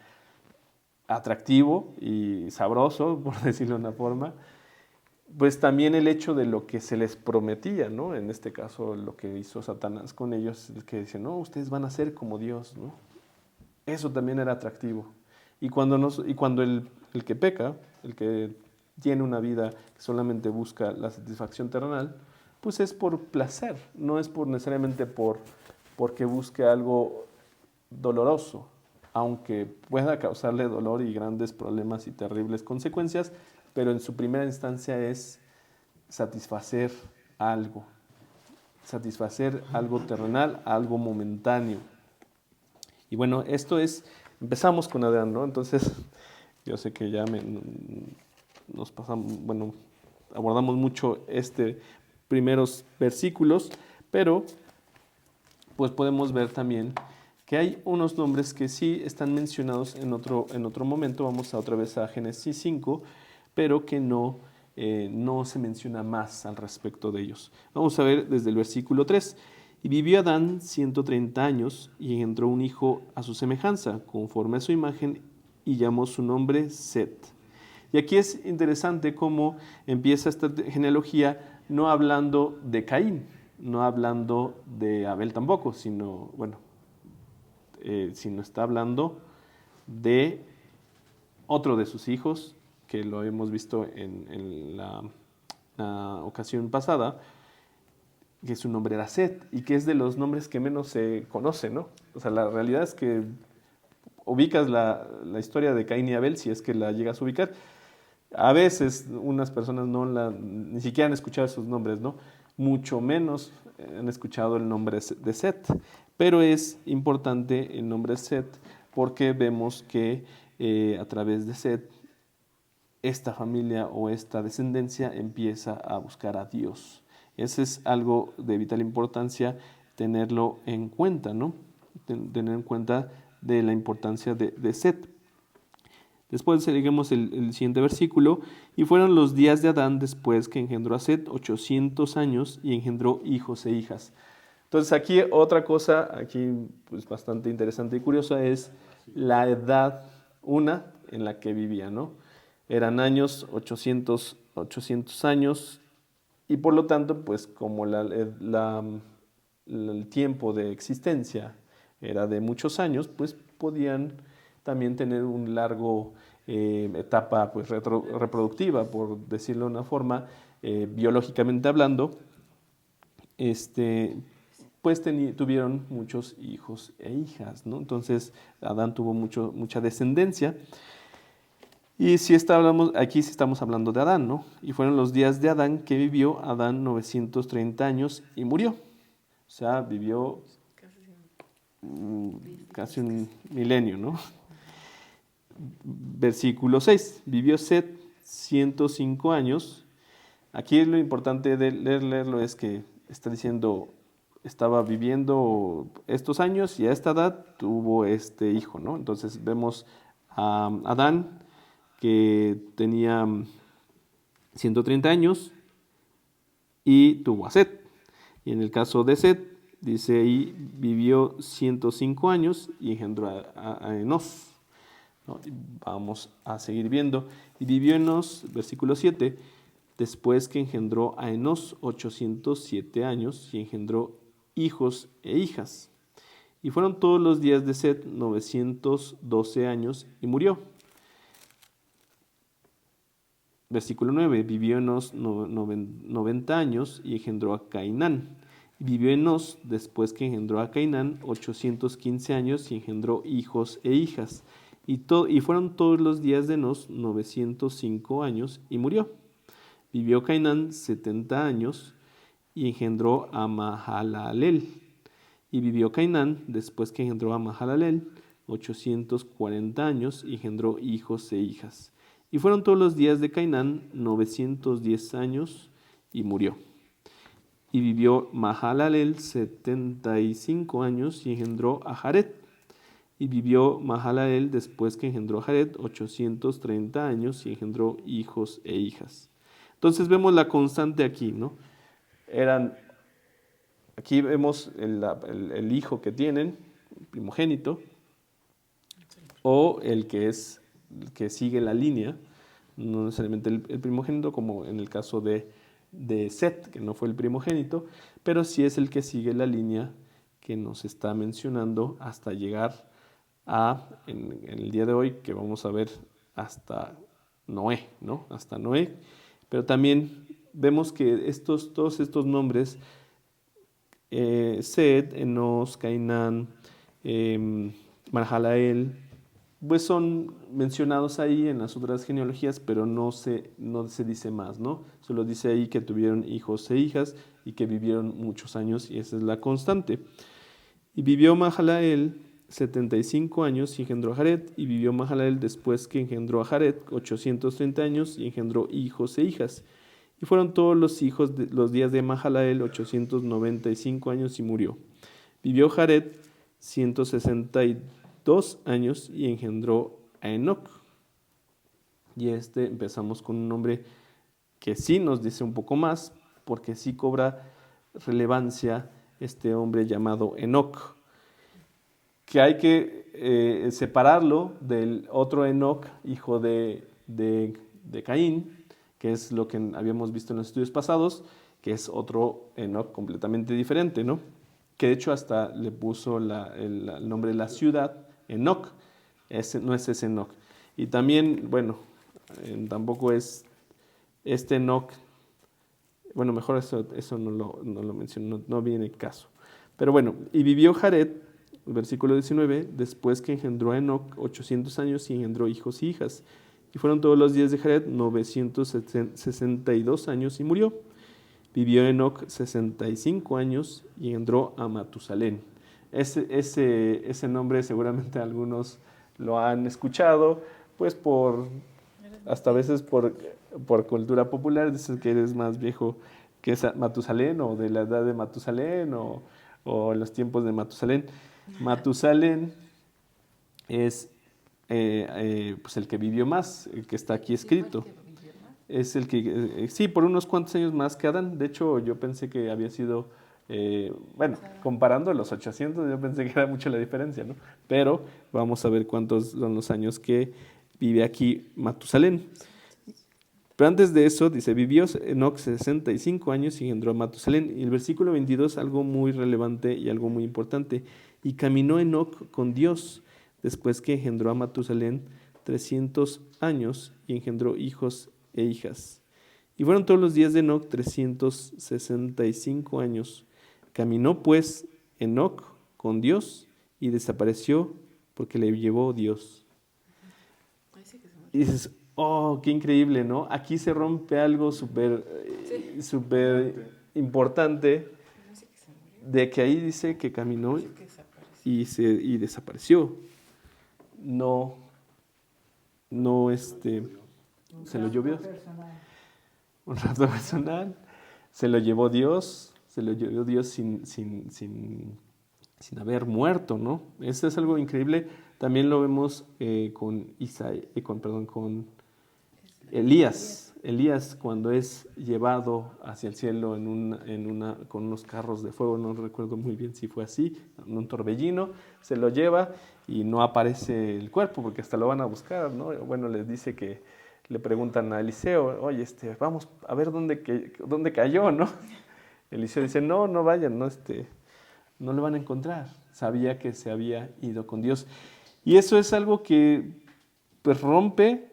atractivo y sabroso, por decirlo de una forma, pues también el hecho de lo que se les prometía, ¿no? En este caso lo que hizo Satanás con ellos, es que dice, no, ustedes van a ser como Dios, ¿no? Eso también era atractivo. Y cuando el que peca, el que tiene una vida que solamente busca la satisfacción terrenal, pues es por placer, no es necesariamente porque busque algo doloroso, aunque pueda causarle dolor y grandes problemas y terribles consecuencias, pero en su primera instancia es satisfacer algo terrenal, algo momentáneo. Y bueno, empezamos con Adán, ¿no? Entonces, yo sé que ya nos pasamos, bueno, abordamos mucho primeros versículos, pero pues podemos ver también que hay unos nombres que sí están mencionados en otro momento. Vamos otra vez a Génesis 5, pero que no se menciona más al respecto de ellos. Vamos a ver desde el versículo 3. Y vivió Adán 130 años y engendró un hijo a su semejanza, conforme a su imagen, y llamó su nombre Set. Y aquí es interesante cómo empieza esta genealogía no hablando de Caín, no hablando de Abel tampoco, sino está hablando de otro de sus hijos, que lo hemos visto en la ocasión pasada, que su nombre era Set, y que es de los nombres que menos se conoce, ¿no? O sea, la realidad es que ubicas la historia de Caín y Abel, si es que la llegas a ubicar. A veces unas personas ni siquiera han escuchado esos nombres, ¿no? Mucho menos han escuchado el nombre de Set. Pero es importante el nombre Set porque vemos que a través de Set esta familia o esta descendencia empieza a buscar a Dios. Ese es algo de vital importancia tenerlo en cuenta, ¿no? Tener en cuenta de la importancia de Set. Después seguimos el siguiente versículo. Y fueron los días de Adán después que engendró a Set 800 años y engendró hijos e hijas. Entonces aquí otra cosa, pues bastante interesante y curiosa, es la edad en la que vivía, ¿no? Eran años, 800 años, y por lo tanto, pues como el tiempo de existencia era de muchos años, pues podían también tener un largo etapa pues, reproductiva, por decirlo de una forma, biológicamente hablando, pues tuvieron muchos hijos e hijas, ¿no? Entonces Adán tuvo mucha descendencia. Y aquí sí estamos hablando de Adán, ¿no? Y fueron los días de Adán que vivió Adán 930 años y murió. O sea, vivió casi un milenio, ¿no? Versículo 6. Vivió Set 105 años. Aquí lo importante de leerlo es que está diciendo, estaba viviendo estos años y a esta edad tuvo este hijo, ¿no? Entonces vemos a Adán, que tenía 130 años y tuvo a Set. Y en el caso de Set, dice ahí, vivió 105 años y engendró a Enos. ¿No? Vamos a seguir viendo. Y vivió Enos, versículo 7, después que engendró a Enos 807 años y engendró hijos e hijas. Y fueron todos los días de Set 912 años y murió. Versículo 9, vivió Enos 90 años y engendró a Cainán. Y vivió Enos, después que engendró a Cainán, 815 años y engendró hijos e hijas. Y fueron todos los días de Enos 905 años y murió. Vivió Cainán 70 años y engendró a Mahalalel. Y vivió Cainán, después que engendró a Mahalalel, 840 años y engendró hijos e hijas. Y fueron todos los días de Cainán 910 años y murió. Y vivió Mahalalel 75 años y engendró a Jared. Y vivió Mahalalel, después que engendró a Jared, 830 años y engendró hijos e hijas. Entonces vemos la constante aquí, ¿no? Aquí vemos el hijo que tienen, el primogénito, o el que sigue la línea, no necesariamente el primogénito, como en el caso de Set, que no fue el primogénito, pero sí es el que sigue la línea que nos está mencionando hasta llegar en el día de hoy, que vamos a ver hasta Noé, ¿no? Hasta Noé. Pero también vemos que todos estos nombres, Set, Enos, Cainán, Mahalalel, pues son mencionados ahí en las otras genealogías, pero no se dice más, ¿no? Solo dice ahí que tuvieron hijos e hijas y que vivieron muchos años, y esa es la constante. Y vivió Mahalalel 75 años y engendró a Jared, y vivió Mahalalel después que engendró a Jared 830 años y engendró hijos e hijas. Y fueron todos los días de Mahalalel 895 años y murió. Vivió Jared 162 años y engendró a Enoc. Y empezamos con un nombre que sí nos dice un poco más, porque sí cobra relevancia este hombre llamado Enoc, que hay que separarlo del otro Enoc, hijo de Caín, que es lo que habíamos visto en los estudios pasados, que es otro Enoc completamente diferente, ¿no? Que de hecho hasta le puso el nombre de la ciudad, Enoc. No es ese Enoc. Y también, bueno, tampoco es este Enoc. Bueno, mejor eso no lo menciono, no viene el caso. Pero bueno, y vivió Jared, versículo 19, después que engendró a Enoc 800 años y engendró hijos y hijas. Y fueron todos los días de Jared 962 años y murió. Vivió Enoc 65 años y engendró a Matusalén. Ese nombre seguramente algunos lo han escuchado, pues hasta a veces por cultura popular, dices que eres más viejo que Matusalén, o de la edad de Matusalén, o en los tiempos de Matusalén. Matusalén es pues el que vivió más, el que está aquí escrito. Es el que, sí, por unos cuantos años más que Adán. De hecho, yo pensé que había sido, bueno, comparando los 800, yo pensé que era mucho la diferencia, ¿no? Pero vamos a ver cuántos son los años que vive aquí Matusalén. Pero antes de eso, dice, vivió Enoc 65 años y engendró a Matusalén. Y el versículo 22, algo muy relevante y algo muy importante. Y caminó Enoc con Dios, después que engendró a Matusalén 300 años y engendró hijos e hijas. Y fueron todos los días de Enoc 365 años. Caminó pues Enoc con Dios y desapareció porque le llevó Dios. Y dices, oh, qué increíble, ¿no? Aquí se rompe algo súper importante, de que ahí dice que caminó y desapareció. No, se lo llovió. Un rato personal. Se lo llevó Dios sin haber muerto, ¿no? Eso es algo increíble. También lo vemos con Elías. Elías cuando es llevado hacia el cielo con unos carros de fuego, no recuerdo muy bien si fue así, en un torbellino, se lo lleva y no aparece el cuerpo porque hasta lo van a buscar, ¿no? Bueno, les dice que le preguntan a Eliseo, oye, vamos a ver dónde cayó, ¿no? Eliseo dice, no vayan, no lo van a encontrar. Sabía que se había ido con Dios. Y eso es algo que pues rompe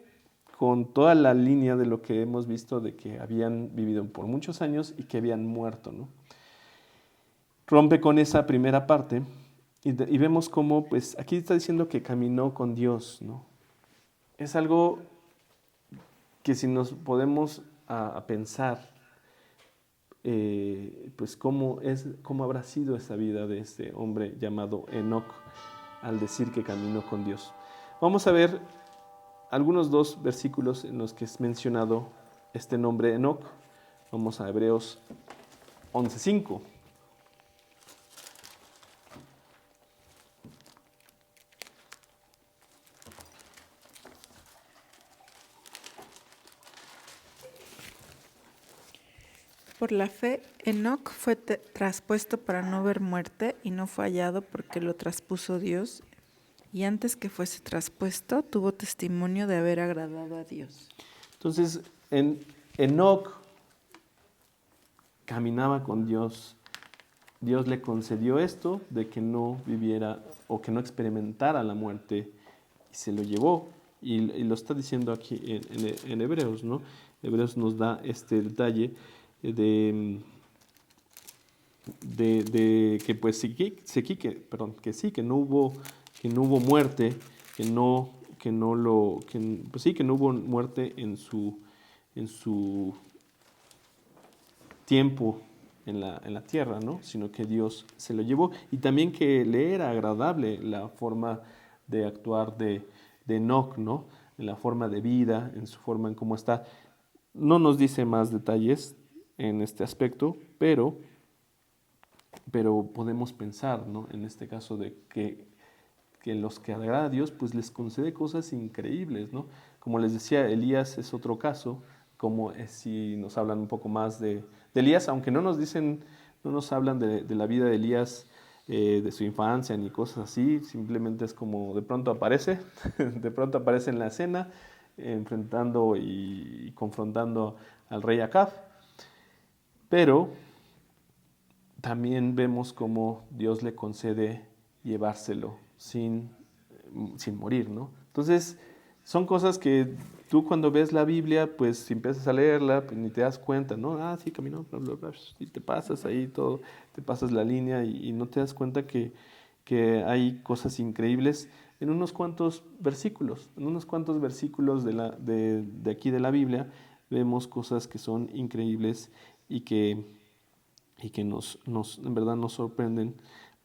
con toda la línea de lo que hemos visto de que habían vivido por muchos años y que habían muerto, ¿no? Rompe con esa primera parte y vemos cómo, pues aquí está diciendo que caminó con Dios, ¿no? Es algo que si nos podemos a pensar, pues cómo habrá sido esa vida de este hombre llamado Enoc al decir que caminó con Dios. Vamos a ver algunos 2 versículos en los que es mencionado este nombre Enoc. Vamos a Hebreos 11:5. Por la fe, Enoc fue traspuesto para no ver muerte y no fue hallado porque lo traspuso Dios. Y antes que fuese traspuesto, tuvo testimonio de haber agradado a Dios. Entonces, Enoc caminaba con Dios. Dios le concedió esto de que no viviera o que no experimentara la muerte y se lo llevó. Y lo está diciendo aquí en Hebreos, ¿no? Hebreos nos da este detalle de que pues que no hubo muerte, que no hubo muerte en su tiempo en la tierra, ¿no? Sino que Dios se lo llevó y también que le era agradable la forma de actuar de Enoc, ¿no? En la forma de vida, en su forma en cómo está. No nos dice más detalles en este aspecto, pero podemos pensar, ¿no? En este caso de que los que agrada a Dios, pues les concede cosas increíbles, ¿no? Como les decía, Elías es otro caso, como si nos hablan un poco más de Elías, aunque no nos hablan de la vida de Elías, de su infancia ni cosas así, simplemente es como de pronto aparece, de pronto aparece en la escena, enfrentando y confrontando al rey Acab. Pero también vemos cómo Dios le concede llevárselo sin morir, ¿no? Entonces, son cosas que tú cuando ves la Biblia, pues si empiezas a leerla, pues ni te das cuenta, ¿no? Ah, sí, caminó, bla, bla, bla, y te pasas ahí todo, te pasas la línea y no te das cuenta que hay cosas increíbles en unos cuantos versículos. En unos cuantos versículos de aquí de la Biblia vemos cosas que son increíbles y que en verdad nos sorprenden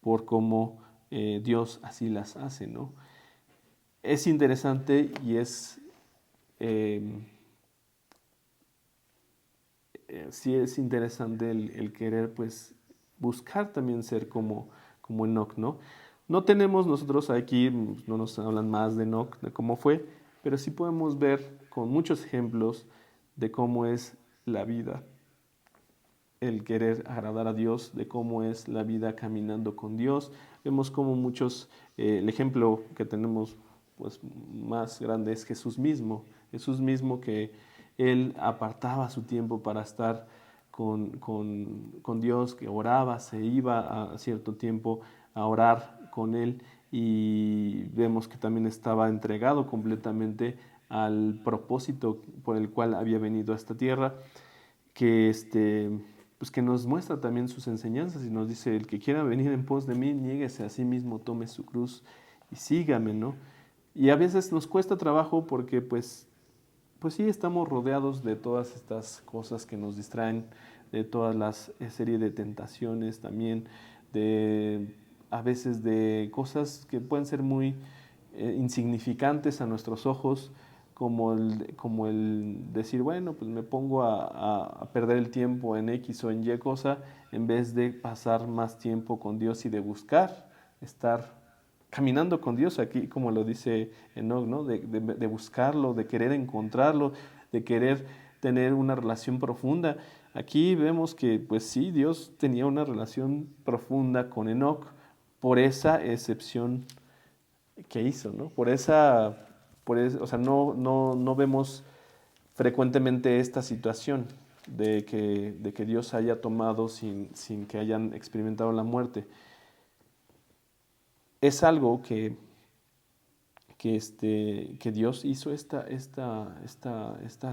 por cómo Dios así las hace, ¿no? Es interesante y sí es interesante el querer pues buscar también ser como Enoc, ¿no? No tenemos nosotros aquí, no nos hablan más de Enoc, de cómo fue, pero sí podemos ver con muchos ejemplos de cómo es la vida, el querer agradar a Dios, de cómo es la vida caminando con Dios. Vemos como el ejemplo que tenemos pues más grande es Jesús mismo que Él apartaba su tiempo para estar con Dios, que oraba, se iba a cierto tiempo a orar con Él y vemos que también estaba entregado completamente al propósito por el cual había venido a esta tierra, que pues que nos muestra también sus enseñanzas y nos dice, el que quiera venir en pos de mí, niéguese a sí mismo, tome su cruz y sígame, ¿no? Y a veces nos cuesta trabajo porque pues sí estamos rodeados de todas estas cosas que nos distraen, de todas las serie de tentaciones también, a veces de cosas que pueden ser muy insignificantes a nuestros ojos, como el decir, bueno, pues me pongo a perder el tiempo en X o en Y cosa, en vez de pasar más tiempo con Dios y de buscar estar caminando con Dios, aquí como lo dice Enoc, ¿no? De buscarlo, de querer encontrarlo, de querer tener una relación profunda. Aquí vemos que, pues sí, Dios tenía una relación profunda con Enoc por esa excepción que hizo, ¿no? O sea, no vemos frecuentemente esta situación de que Dios haya tomado sin que hayan experimentado la muerte. Es algo que Dios hizo esta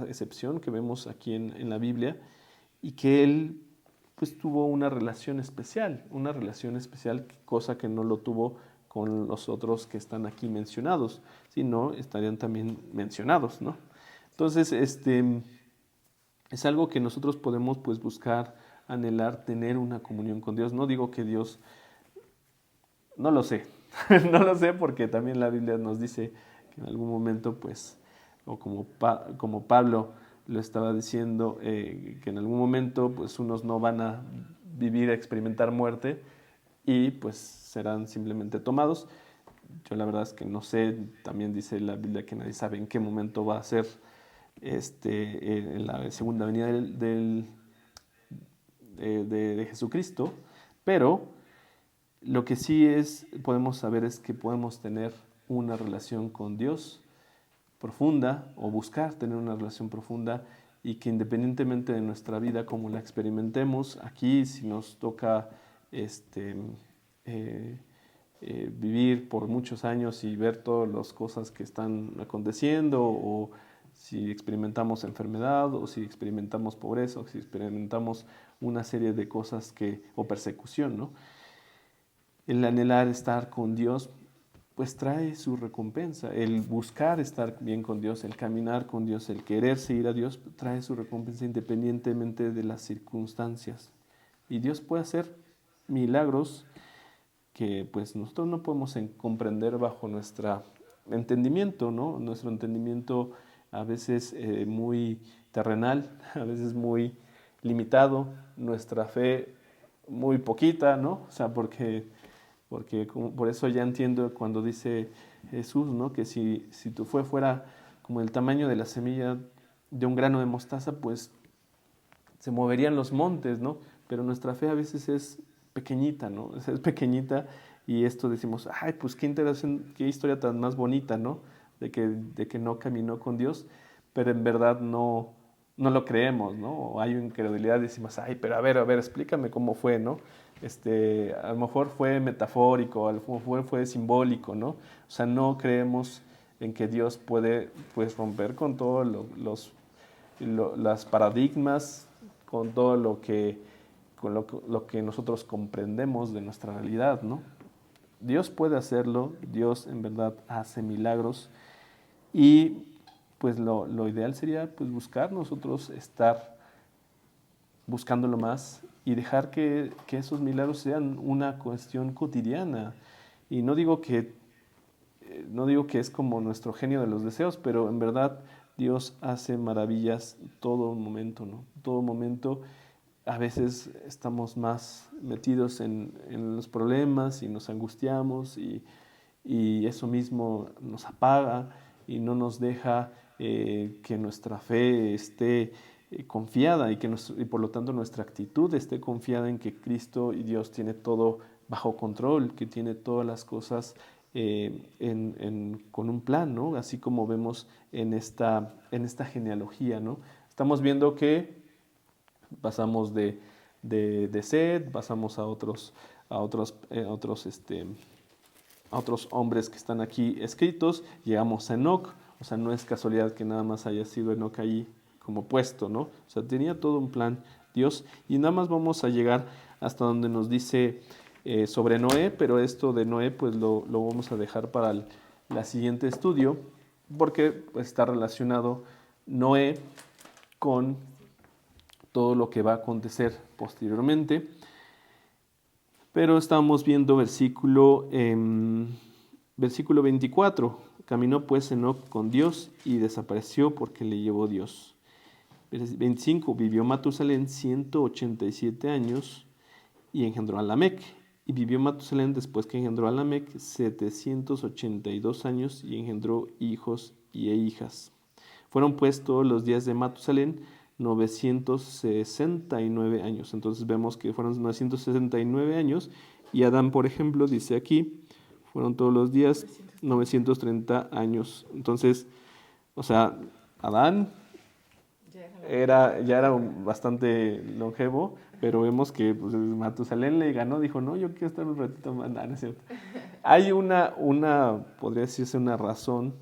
excepción que vemos aquí en la Biblia, y que Él pues tuvo una relación especial, cosa que no lo tuvo con los otros que están aquí mencionados, si no estarían también mencionados, ¿no? Entonces, es algo que nosotros podemos pues buscar, anhelar, tener una comunión con Dios. No digo que Dios, no lo sé, no lo sé, porque también la Biblia nos dice que en algún momento pues, o como Pablo lo estaba diciendo, que en algún momento pues unos no van a vivir a experimentar muerte y pues serán simplemente tomados. Yo la verdad es que no sé, también dice la Biblia que nadie sabe en qué momento va a ser en la segunda venida de Jesucristo, pero lo que sí podemos saber es que podemos tener una relación con Dios profunda, o buscar tener una relación profunda, y que independientemente de nuestra vida, como la experimentemos aquí, si nos toca vivir por muchos años y ver todas las cosas que están aconteciendo, o si experimentamos enfermedad, o si experimentamos pobreza, o si experimentamos una serie de cosas o persecución, ¿no? El anhelar estar con Dios pues trae su recompensa. El buscar estar bien con Dios, el caminar con Dios, el querer seguir a Dios, trae su recompensa independientemente de las circunstancias. Y Dios puede hacer milagros que pues nosotros no podemos comprender bajo nuestro entendimiento, ¿no? Nuestro entendimiento a veces muy terrenal, a veces muy limitado, nuestra fe muy poquita, ¿no? O sea, porque por eso ya entiendo cuando dice Jesús, ¿no? Que si tu fe fuera como el tamaño de la semilla de un grano de mostaza, pues se moverían los montes, ¿no? Pero nuestra fe a veces es pequeñita, ¿no? Es pequeñita, y esto decimos, ay, pues qué historia tan más bonita, ¿no? De que no caminó con Dios, pero en verdad no lo creemos, ¿no? O hay incredulidad, decimos, ay, pero a ver, explícame cómo fue, ¿no? A lo mejor fue metafórico, a lo mejor fue simbólico, ¿no? O sea, no creemos en que Dios puede pues romper con todos las paradigmas, con todo lo que nosotros comprendemos de nuestra realidad, ¿no? Dios puede hacerlo, Dios en verdad hace milagros, y pues lo ideal sería pues buscar nosotros estar buscándolo más y dejar que esos milagros sean una cuestión cotidiana. Y no digo que es como nuestro genio de los deseos, pero en verdad Dios hace maravillas todo momento, ¿no? Todo momento. A veces estamos más metidos en los problemas y nos angustiamos, y eso mismo nos apaga y no nos deja que nuestra fe esté confiada, y por lo tanto nuestra actitud esté confiada en que Cristo y Dios tiene todo bajo control, que tiene todas las cosas con un plan, ¿no? Así como vemos en esta genealogía, ¿no? Estamos viendo que pasamos de Seth, pasamos a otros hombres que están aquí escritos, llegamos a Enoc. O sea, no es casualidad que nada más haya sido Enoc ahí como puesto, ¿no? O sea, tenía todo un plan Dios, y nada más vamos a llegar hasta donde nos dice sobre Noé, pero esto de Noé pues lo vamos a dejar para el siguiente estudio, porque pues, está relacionado Noé con todo lo que va a acontecer posteriormente. Pero estamos viendo versículo 24. Caminó pues Enoc con Dios y desapareció porque le llevó Dios. 25. Vivió Matusalén 187 años y engendró a Lamec. Y vivió Matusalén después que engendró a Lamec 782 años y engendró hijos e hijas. Fueron pues todos los días de Matusalén 969 años. Entonces vemos que fueron 969 años y Adán, por ejemplo, dice aquí, fueron todos los días 930 años. Entonces, o sea, Adán ya era bastante longevo, pero vemos que pues, Matusalén le ganó, dijo, no, yo quiero estar un ratito más. No, no es cierto. Hay podría decirse una razón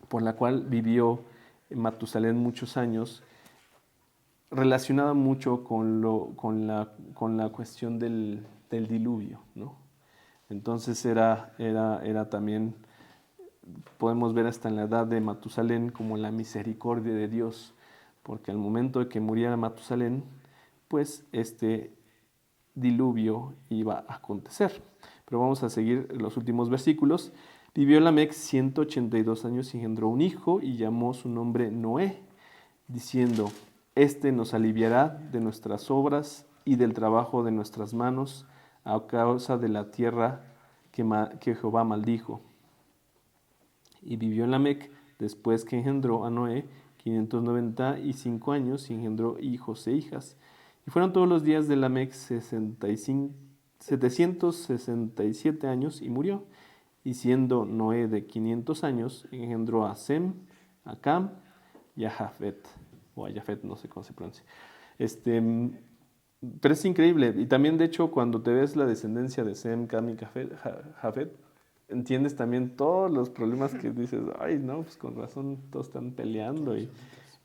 por la cual vivió Matusalén muchos años, relacionada mucho con la cuestión del diluvio, ¿no? Entonces era también, podemos ver hasta en la edad de Matusalén como la misericordia de Dios, porque al momento de que muriera Matusalén, pues este diluvio iba a acontecer. Pero vamos a seguir los últimos versículos. Vivió Lamec 182 años y engendró un hijo y llamó su nombre Noé, diciendo, este nos aliviará de nuestras obras y del trabajo de nuestras manos a causa de la tierra que Jehová maldijo. Y vivió Lamec después que engendró a Noé 595 años y engendró hijos e hijas. Y fueron todos los días de Lamec 767 años y murió. Y siendo Noé de 500 años, engendró a Sem, a Cam y a Jafet. O a Jafet, no sé cómo se pronuncia. Pero es increíble. Y también, de hecho, cuando te ves la descendencia de Sem, Cam y Jafet, entiendes también todos los problemas que dices, ay, no, pues con razón todos están peleando y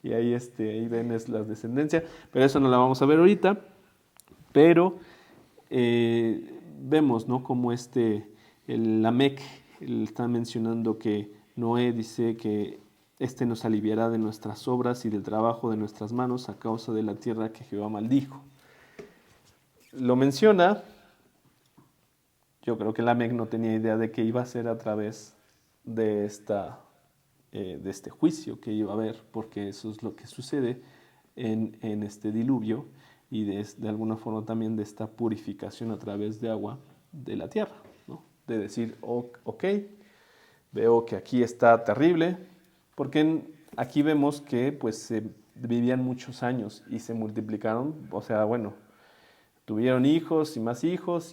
ahí, ahí ven es la descendencia. Pero eso no la vamos a ver ahorita. Pero vemos, ¿no? Como el Lamec, él está mencionando que Noé dice que nos aliviará de nuestras obras y del trabajo de nuestras manos a causa de la tierra que Jehová maldijo. Lo menciona, yo creo que Lamec no tenía idea de que iba a ser a través de este juicio que iba a haber, porque eso es lo que sucede en este diluvio y de alguna forma también de esta purificación a través de agua de la tierra, ¿no? De decir, ok, veo que aquí está terrible, porque aquí vemos que pues se vivían muchos años y se multiplicaron, o sea, bueno, tuvieron hijos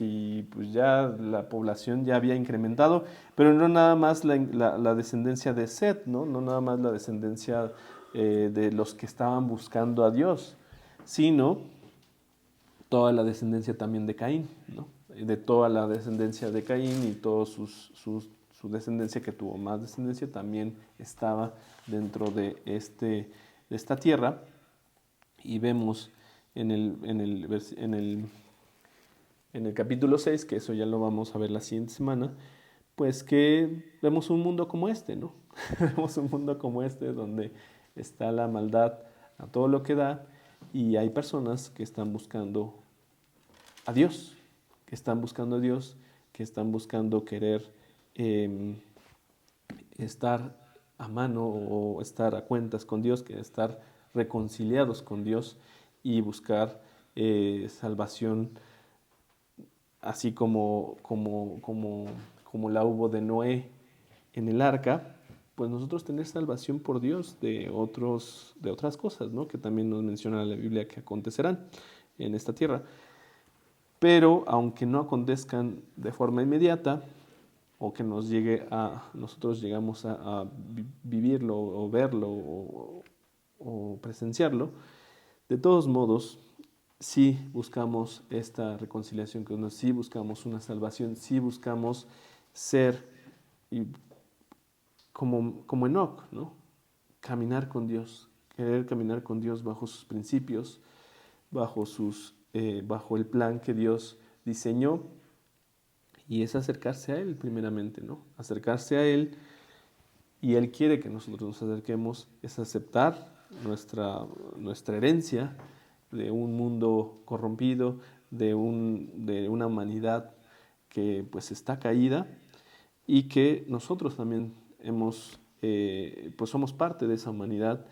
y pues ya la población ya había incrementado, pero no nada más la descendencia de Set, ¿no? No nada más la descendencia de los que estaban buscando a Dios, sino toda la descendencia también de Caín, ¿no? De toda la descendencia de Caín y toda su descendencia, que tuvo más descendencia, también estaba dentro de esta tierra. Y vemos en el capítulo 6, que eso ya lo vamos a ver la siguiente semana, pues que vemos un mundo como este, ¿no? Vemos un mundo como este donde está la maldad a todo lo que da y hay personas que están buscando a Dios, que están buscando querer estar a mano o estar a cuentas con Dios, que estar reconciliados con Dios y buscar salvación, así como la hubo de Noé en el arca, pues nosotros tener salvación por Dios de otras cosas, ¿no? Que también nos menciona la Biblia que acontecerán en esta tierra. Pero aunque no acontezcan de forma inmediata, o que nosotros llegamos a vivirlo o verlo o presenciarlo, de todos modos, sí buscamos esta reconciliación con Dios, sí buscamos una salvación, sí buscamos ser como Enoc, ¿no? Caminar con Dios, querer caminar con Dios bajo sus principios, bajo el plan que Dios diseñó, y es acercarse a Él primeramente, ¿no? Acercarse a Él, y Él quiere que nosotros nos acerquemos, es aceptar nuestra herencia de un mundo corrompido, de una humanidad que pues está caída, y que nosotros también pues somos parte de esa humanidad,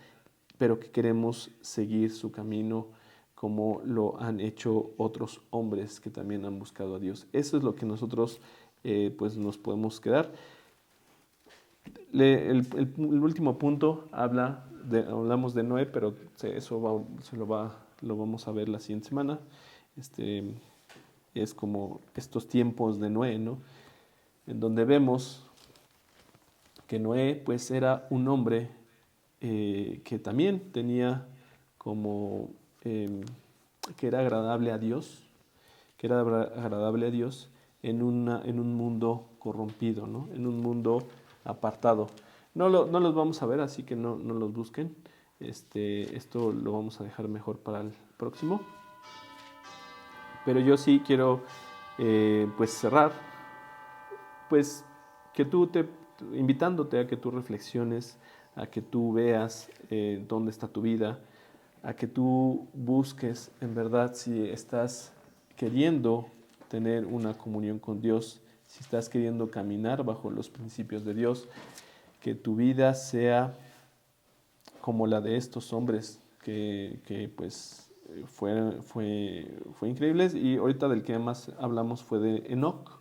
pero que queremos seguir su camino como lo han hecho otros hombres que también han buscado a Dios. Eso es lo que nosotros pues nos podemos quedar. El último punto habla hablamos de Noé, pero lo vamos a ver la siguiente semana. Es como estos tiempos de Noé, ¿no? En donde vemos que Noé pues era un hombre que también tenía como que era agradable a Dios, en un mundo corrompido, ¿no? En un mundo apartado. No los vamos a ver, así que no los busquen. Esto lo vamos a dejar mejor para el próximo. Pero yo sí quiero pues cerrar, pues que invitándote a que tú reflexiones, a que tú veas dónde está tu vida, a que tú busques en verdad si estás queriendo tener una comunión con Dios, si estás queriendo caminar bajo los principios de Dios, que tu vida sea como la de estos hombres que pues fue increíbles. Y ahorita del que más hablamos fue de Enoc,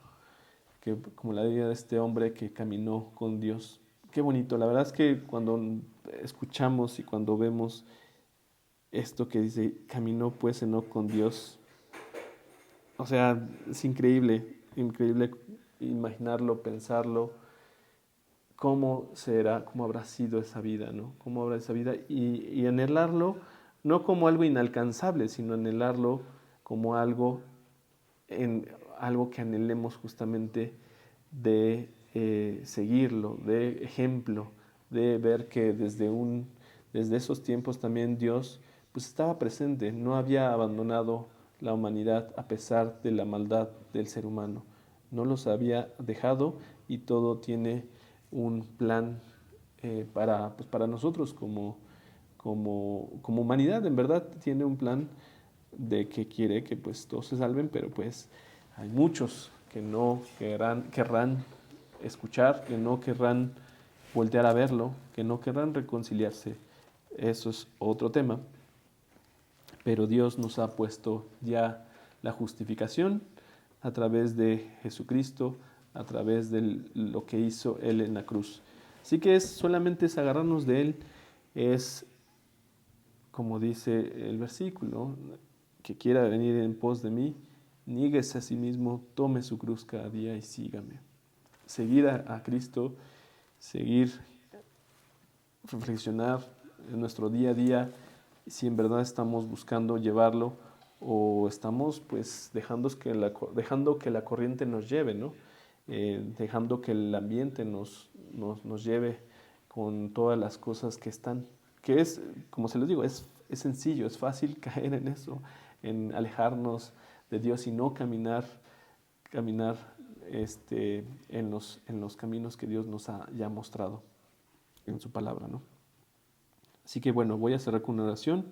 que como la vida de este hombre que caminó con Dios. Qué bonito, la verdad es que cuando escuchamos y cuando vemos esto que dice, caminó pues Enoc con Dios, o sea, es increíble imaginarlo, pensarlo, cómo habrá sido esa vida, ¿no? Cómo habrá esa vida y anhelarlo, no como algo inalcanzable, sino anhelarlo como algo que anhelemos justamente de seguirlo, de ejemplo, de ver que desde esos tiempos también Dios pues estaba presente, no había abandonado la humanidad a pesar de la maldad del ser humano, no los había dejado y todo tiene un plan para nosotros como humanidad, en verdad tiene un plan de que quiere que pues todos se salven, pero pues hay muchos que no querrán escuchar, que no querrán voltear a verlo, que no querrán reconciliarse. Eso es otro tema. Pero Dios nos ha puesto ya la justificación a través de Jesucristo, a través de lo que hizo Él en la cruz. Así que solamente es agarrarnos de Él, es como dice el versículo, que quiera venir en pos de mí, niéguese a sí mismo, tome su cruz cada día y sígame. Seguir a Cristo, seguir, reflexionar en nuestro día a día, si en verdad estamos buscando llevarlo o estamos pues dejando que la corriente nos lleve, ¿no? Dejando que el ambiente nos lleve con todas las cosas que están, que es, como se los digo, es sencillo, es fácil caer en eso, en alejarnos de Dios y no caminar en los caminos que Dios nos haya mostrado en su palabra, ¿no? Así que bueno, voy a cerrar con una oración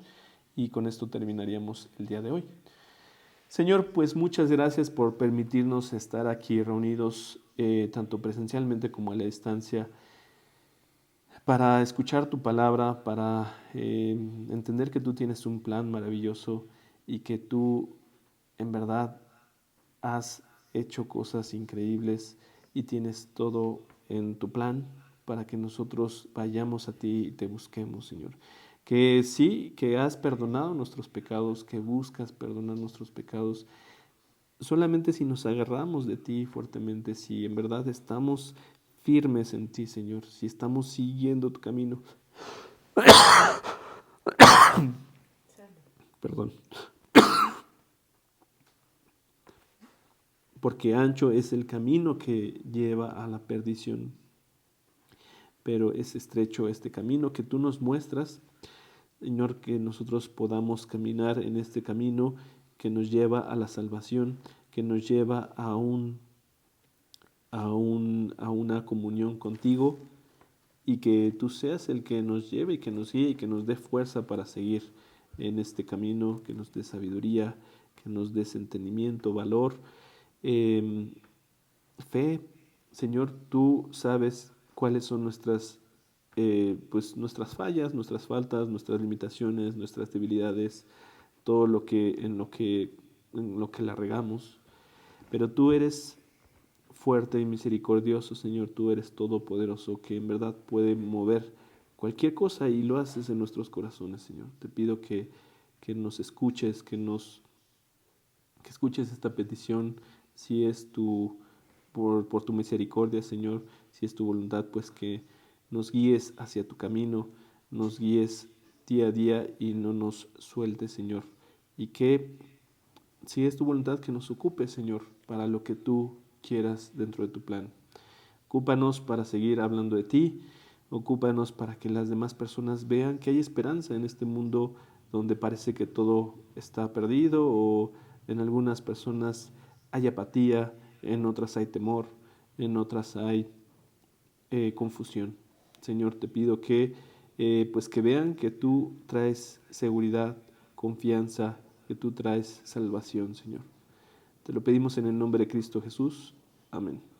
y con esto terminaríamos el día de hoy. Señor, pues muchas gracias por permitirnos estar aquí reunidos, tanto presencialmente como a la distancia, para escuchar tu palabra, para entender que tú tienes un plan maravilloso y que tú en verdad has hecho cosas increíbles y tienes todo en tu plan para que nosotros vayamos a ti y te busquemos, Señor. Que sí, que has perdonado nuestros pecados, que buscas perdonar nuestros pecados. Solamente si nos agarramos de ti fuertemente, si en verdad estamos firmes en ti, Señor, si estamos siguiendo tu camino. Perdón. Porque ancho es el camino que lleva a la perdición, pero es estrecho este camino que tú nos muestras, Señor, que nosotros podamos caminar en este camino que nos lleva a la salvación, que nos lleva a una comunión contigo, y que tú seas el que nos lleve y que nos guíe y que nos dé fuerza para seguir en este camino, que nos dé sabiduría, que nos dé entendimiento, valor, fe. Señor, tú sabes cuáles son pues nuestras fallas, nuestras faltas, nuestras limitaciones, nuestras debilidades, todo en lo que la regamos. Pero tú eres fuerte y misericordioso, Señor, tú eres todopoderoso, que en verdad puede mover cualquier cosa y lo haces en nuestros corazones, Señor. Te pido que nos escuches, que escuches esta petición, si es por tu misericordia, Señor, si es tu voluntad, pues que nos guíes hacia tu camino, nos guíes día a día y no nos sueltes, Señor. Y que, si es tu voluntad, que nos ocupes, Señor, para lo que tú quieras dentro de tu plan. Ocúpanos para seguir hablando de ti, ocúpanos para que las demás personas vean que hay esperanza en este mundo donde parece que todo está perdido, o en algunas personas hay apatía, en otras hay temor, en otras hay confusión. Señor, te pido pues que vean que tú traes seguridad, confianza, que tú traes salvación, Señor. Te lo pedimos en el nombre de Cristo Jesús. Amén.